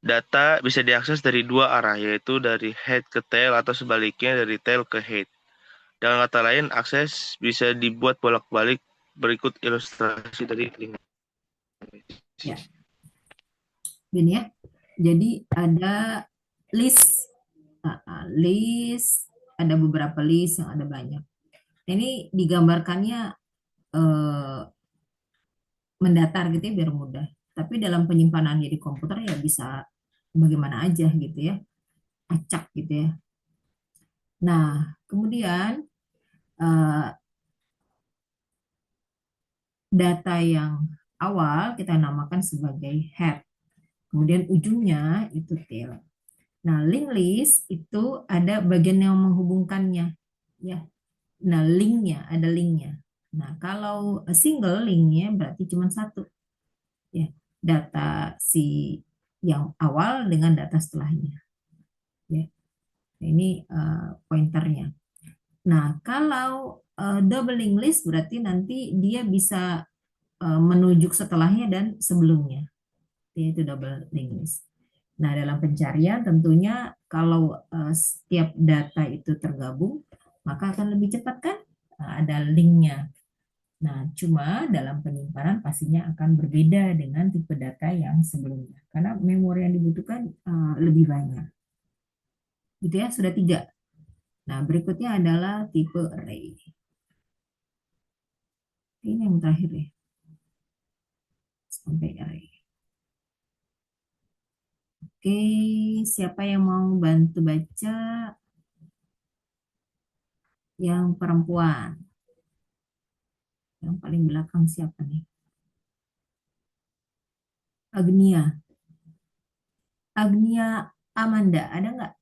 data bisa diakses dari dua arah, yaitu dari head ke tail atau sebaliknya dari tail ke head. Dengan kata lain, akses bisa dibuat bolak-balik berikut ilustrasi dari link. Ya, gini ya. Jadi ada list, ada beberapa list yang ada banyak. Ini digambarkannya mendatar gitu ya biar mudah. Tapi dalam penyimpanannya di komputer ya bisa bagaimana aja gitu ya, acak gitu ya. Nah, kemudian data yang awal kita namakan sebagai head. Kemudian ujungnya itu tail. Nah, linked list itu ada bagian yang menghubungkannya, ya. Nah, ada linknya. Nah, kalau single linknya berarti cuma satu, ya, data si yang awal dengan data setelahnya, ya. Nah, ini pointernya. Nah, kalau double linked list berarti nanti dia bisa menunjuk setelahnya dan sebelumnya, yaitu double linked list. Nah, dalam pencarian tentunya kalau setiap data itu tergabung, maka akan lebih cepat kan? Ada linknya. Nah, cuma dalam penyimpanan pastinya akan berbeda dengan tipe data yang sebelumnya. Karena memori yang dibutuhkan lebih banyak. Gitu ya, sudah 3. Nah, berikutnya adalah tipe array. Ini yang terakhir ya. Sampai array. Oke, siapa yang mau bantu baca? Yang perempuan. Yang paling belakang siapa nih? Agnia. Agnia Amanda, ada nggak?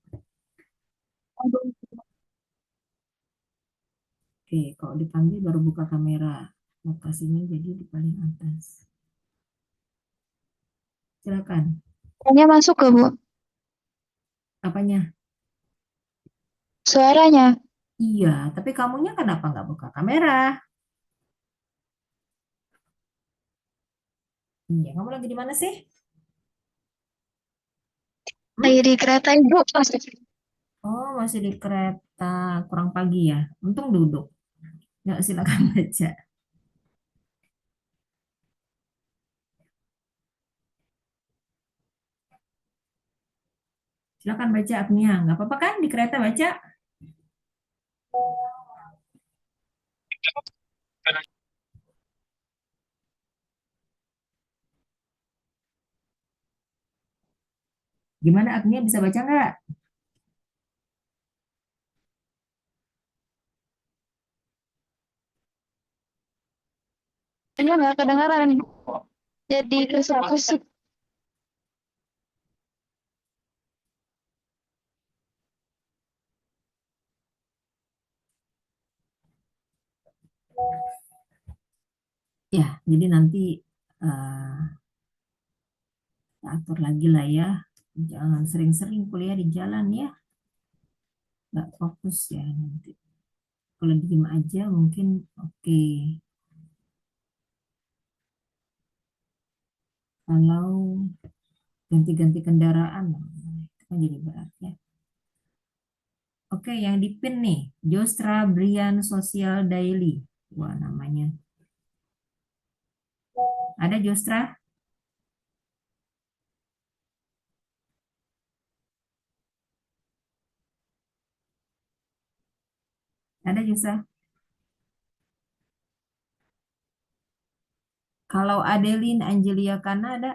Oke, kalau dipanggil baru buka kamera. Lokasinya jadi di paling atas. Silakan. Suaranya masuk ke Bu? Apanya? Suaranya. Iya, tapi kamunya kenapa nggak buka kamera? Iya, kamu lagi di mana sih? Lagi di kereta Ibu. Oh, masih di kereta. Kurang pagi ya. Untung duduk. Nggak, silakan baca. Silakan baca Agnia. Nggak apa-apa kan di kereta baca? Gimana Agnia, bisa baca nggak? Ini nggak kedengaran. Jadi kusut-kusut. Ya, jadi nanti kita atur lagi lah ya. Jangan sering-sering kuliah di jalan ya. Nggak fokus ya nanti. Kalau diem aja mungkin oke. Kalau ganti-ganti kendaraan, itu kan jadi berat ya. Oke, yang dipin nih, Jostra Brian Social Daily. Wah, namanya. Ada Jostra? Ada Jostra? Kalau Adeline Angelia Kana ada?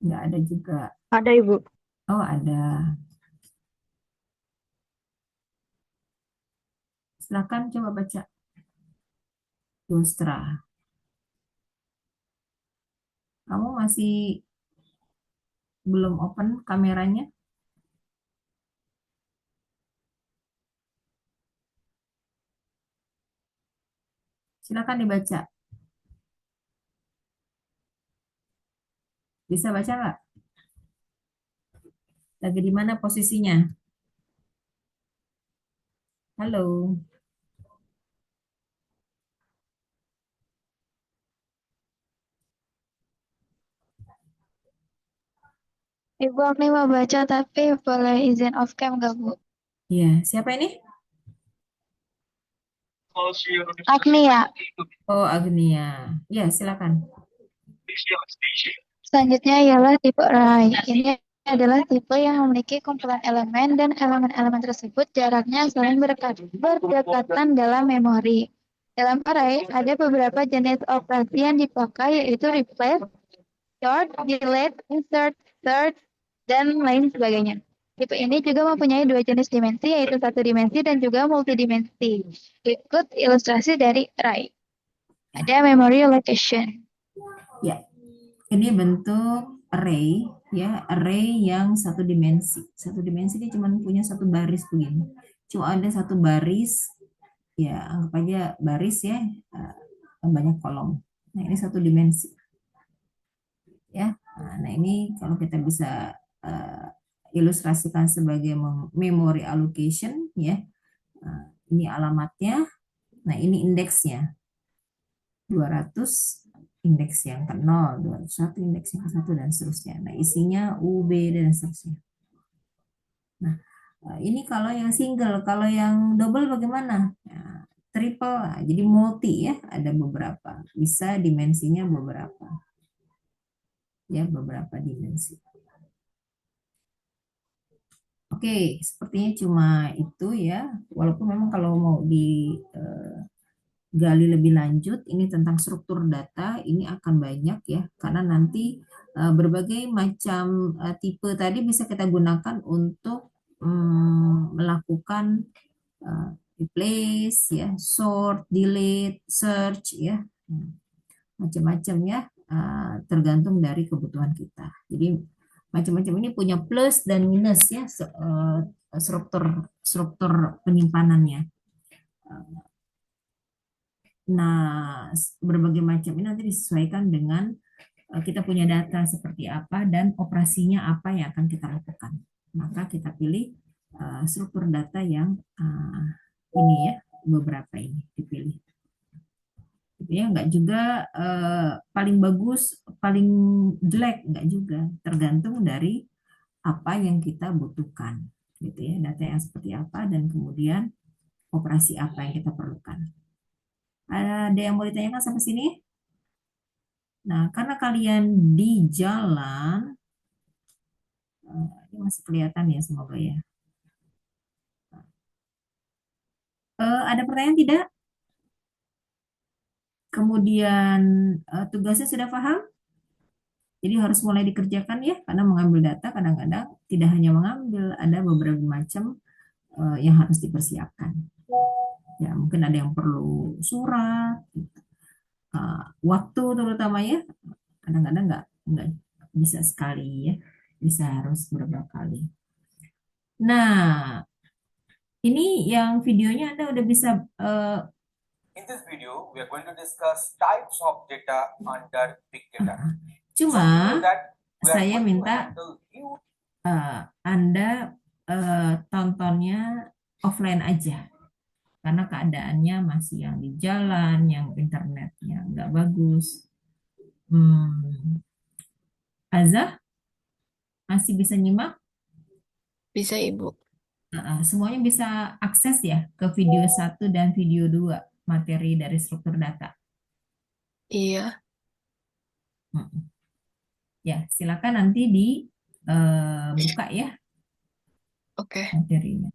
Nggak ada juga. Ada, Ibu. Oh, ada. Silakan coba baca. Yustra. Kamu masih belum open kameranya? Silakan dibaca. Bisa baca nggak? Lagi di mana posisinya? Halo. Ibu Agni mau baca tapi boleh izin off cam nggak Bu? Iya, siapa ini? Agni ya. Oh, Agnia. Ya, silakan. Selanjutnya ialah tipe array. Ini adalah tipe yang memiliki kumpulan elemen dan elemen-elemen tersebut jaraknya saling berdekatan dalam memori. Dalam array ada beberapa jenis operasi yang dipakai yaitu replace, sort, delete, insert, search, dan lain sebagainya. Tipe ini juga mempunyai dua jenis dimensi yaitu satu dimensi dan juga multidimensi. Ikut ilustrasi dari array. Ada memory allocation. Ya, ini bentuk array, ya, array yang satu dimensi. Satu dimensi ini cuma punya satu baris begini. Cuma ada satu baris, ya anggap aja baris ya, banyak kolom. Nah, ini satu dimensi. Ya, nah ini kalau kita bisa ilustrasikan sebagai memory allocation, ya. Nah, ini alamatnya, nah ini indeksnya. 200 indeks yang ke 0, 201 indeks yang ke 1 dan seterusnya. Nah, isinya U, B dan seterusnya. Nah, ini kalau yang single, kalau yang double bagaimana? Nah, triple, nah, jadi multi ya, ada beberapa. Bisa dimensinya beberapa. Ya, beberapa dimensi. Oke, sepertinya cuma itu ya. Walaupun memang kalau mau gali lebih lanjut ini tentang struktur data ini akan banyak ya karena nanti berbagai macam tipe tadi bisa kita gunakan untuk melakukan replace ya, sort, delete, search ya, macam-macam ya, tergantung dari kebutuhan kita. Jadi macam-macam ini punya plus dan minus ya, struktur penyimpanannya. Nah, berbagai macam ini nanti disesuaikan dengan kita punya data seperti apa dan operasinya apa yang akan kita lakukan. Maka kita pilih struktur data yang ini ya, beberapa ini dipilih. Gitu ya, enggak juga paling bagus, paling jelek, enggak juga. Tergantung dari apa yang kita butuhkan. Gitu ya, data yang seperti apa dan kemudian operasi apa yang kita perlukan. Ada yang mau ditanyakan sampai sini? Nah, karena kalian di jalan, ini masih kelihatan ya, semoga ya. Ada pertanyaan tidak? Kemudian tugasnya sudah paham? Jadi harus mulai dikerjakan ya, karena mengambil data kadang-kadang tidak hanya mengambil, ada beberapa macam yang harus dipersiapkan. Ya, mungkin ada yang perlu surat, waktu terutama ya, kadang-kadang nggak bisa sekali ya, bisa harus beberapa kali. Nah, ini yang videonya Anda udah bisa. In this video, we are going to discuss types of data under big data. Cuma saya minta Anda tontonnya offline aja, karena keadaannya masih yang di jalan, yang internetnya nggak bagus. Azah masih bisa nyimak? Bisa, Ibu. Semuanya bisa akses ya ke video 1 dan video 2 materi dari struktur data. Iya. Ya, silakan nanti dibuka ya. Oke. Materinya.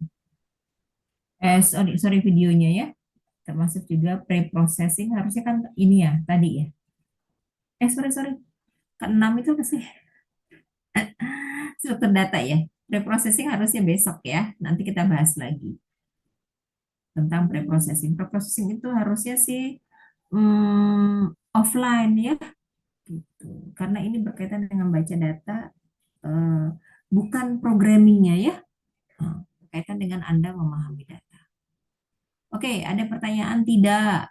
Sorry videonya ya. Termasuk juga pre-processing harusnya kan ini ya tadi ya. Sorry. Ke-6 itu apa sih? struktur data ya. Preprocessing harusnya besok ya. Nanti kita bahas lagi tentang preprocessing. Preprocessing itu harusnya sih offline ya, gitu. Karena ini berkaitan dengan baca data, eh, bukan programmingnya ya. Berkaitan dengan Anda memahami data. Oke, ada pertanyaan tidak?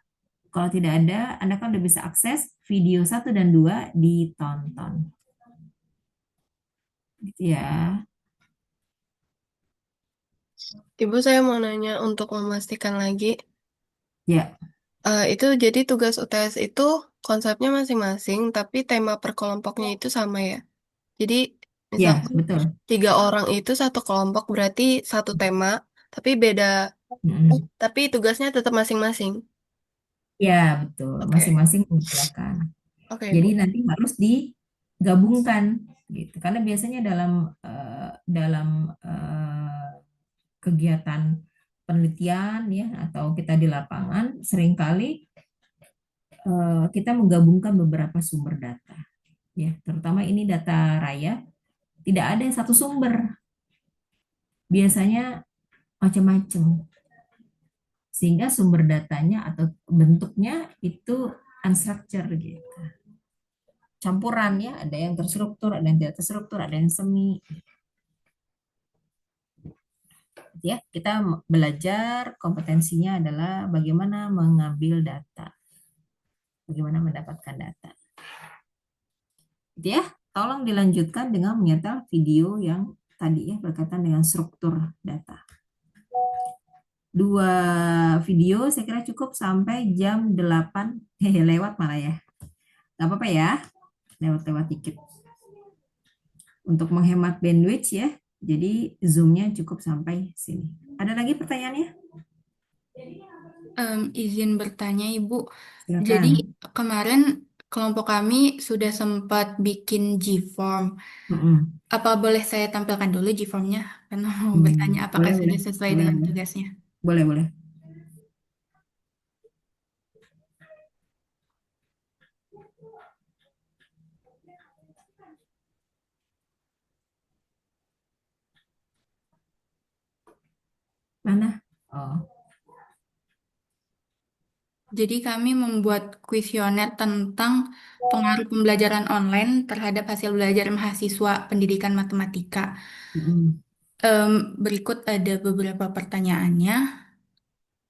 Kalau tidak ada, Anda kan udah bisa akses video 1 dan 2 ditonton. Gitu ya. Ibu, saya mau nanya untuk memastikan lagi. Ya, Itu jadi tugas UTS itu konsepnya masing-masing, tapi tema per kelompoknya itu sama ya. Jadi ya, misalkan betul. 3 orang itu satu kelompok berarti satu tema, tapi beda, Mm-mm. tapi tugasnya tetap masing-masing. Ya, betul. Oke, Masing-masing mengerjakan. oke Jadi Ibu. nanti harus digabungkan gitu. Karena biasanya dalam kegiatan penelitian ya atau kita di lapangan seringkali kita menggabungkan beberapa sumber data ya, terutama ini data raya, tidak ada satu sumber, biasanya macam-macam, sehingga sumber datanya atau bentuknya itu unstructured gitu, campuran ya, ada yang terstruktur, ada yang tidak terstruktur, ada yang semi ya. Kita belajar kompetensinya adalah bagaimana mengambil data, bagaimana mendapatkan data gitu ya. Tolong dilanjutkan dengan menyetel video yang tadi ya berkaitan dengan struktur data. 2 video saya kira cukup sampai jam 8. Lewat malah ya. Gak apa-apa ya. Lewat-lewat dikit. Untuk menghemat bandwidth ya. Jadi Zoom-nya cukup sampai sini. Ada lagi pertanyaannya? Izin bertanya, Ibu. Silakan. Jadi kemarin kelompok kami sudah sempat bikin G-form. Mm-mm. Apa boleh saya tampilkan dulu G-formnya? Karena mau bertanya apakah Boleh, sudah boleh. sesuai Boleh, dengan boleh. tugasnya. Boleh, boleh. Mana? Oh. Jadi kami membuat kuesioner tentang pengaruh pembelajaran online terhadap hasil belajar mahasiswa pendidikan matematika. Mm-mm. Berikut ada beberapa pertanyaannya.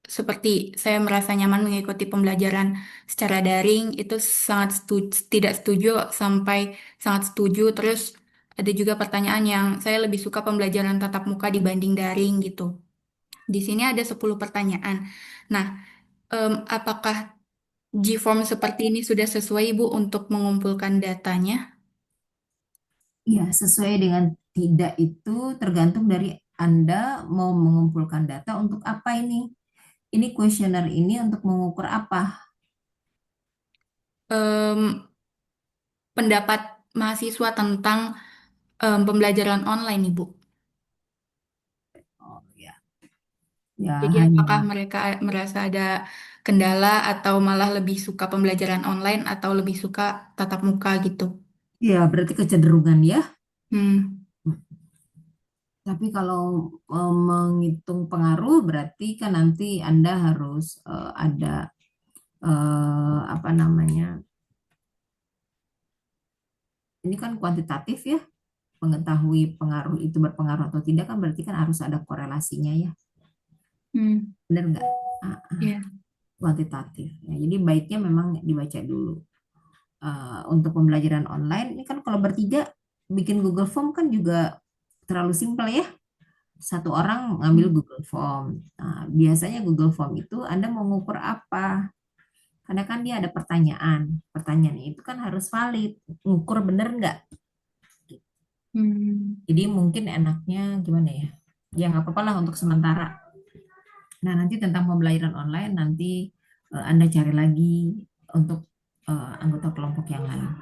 Seperti saya merasa nyaman mengikuti pembelajaran secara daring, itu sangat tidak setuju sampai sangat setuju. Terus ada juga pertanyaan yang saya lebih suka pembelajaran tatap muka dibanding daring gitu. Di sini ada 10 pertanyaan. Nah, apakah G-form seperti ini sudah sesuai Ibu untuk mengumpulkan datanya? Ya, sesuai dengan tidak itu tergantung dari Anda mau mengumpulkan data untuk apa ini. Ini kuesioner ini untuk mengukur apa? Em, Pendapat mahasiswa tentang pembelajaran online, Ibu. Oh ya, ya Jadi hanya apakah mereka merasa ada kendala atau malah lebih suka pembelajaran online atau lebih suka tatap muka gitu? ya berarti kecenderungan ya. Hmm. Tapi kalau menghitung pengaruh berarti kan nanti Anda harus ada apa namanya? Ini kan kuantitatif ya. Mengetahui pengaruh itu berpengaruh atau tidak kan berarti kan harus ada korelasinya ya. Benar nggak? Iya. Kuantitatif. Ya, jadi baiknya memang dibaca dulu. Untuk pembelajaran online ini kan kalau bertiga bikin Google Form kan juga terlalu simpel ya. Satu orang ngambil Google Form. Nah, biasanya Google Form itu Anda mau ngukur apa? Karena kan dia ada pertanyaan. Pertanyaannya itu kan harus valid. Ngukur bener nggak? Jadi mungkin enaknya gimana ya? Ya nggak apa-apa lah untuk sementara. Nah, nanti tentang pembelajaran online nanti Anda cari lagi untuk anggota kelompok yang lain.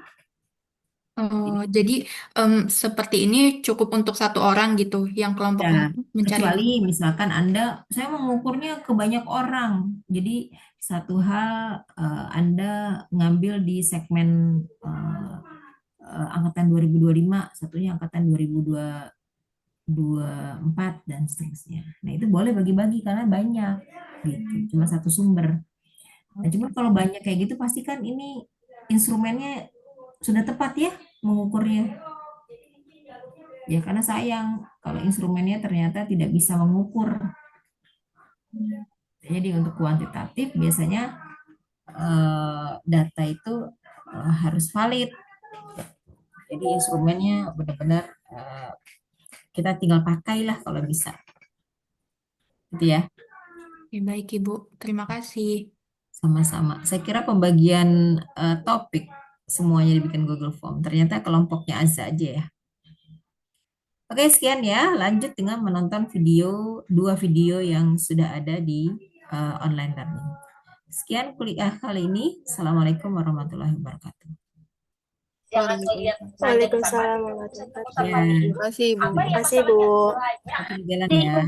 Oh, jadi seperti ini cukup untuk satu orang gitu, yang kelompok Ya, mencari. kecuali misalkan saya mengukurnya ke banyak orang. Jadi satu hal Anda ngambil di segmen angkatan 2025, satunya angkatan 2024 dan seterusnya. Nah, itu boleh bagi-bagi karena banyak gitu, cuma satu sumber. Nah, cuma kalau banyak kayak gitu pasti kan ini instrumennya sudah tepat ya mengukurnya. Ya karena sayang kalau instrumennya ternyata tidak bisa mengukur. Jadi untuk kuantitatif biasanya data itu harus valid. Jadi instrumennya benar-benar kita tinggal pakailah kalau bisa. Gitu ya. Oke, baik Ibu, terima kasih. Sama-sama. Saya kira pembagian topik semuanya dibikin Google Form. Ternyata kelompoknya Azza aja ya. Oke, sekian ya. Lanjut dengan menonton dua video yang sudah ada di online learning. Sekian kuliah kali ini. Assalamualaikum warahmatullahi wabarakatuh. Waalaikumsalam warahmatullahi wabarakatuh. Ya, Terima kasih, Bu. Terima kasih, Bu. hati-hati di jalan ya.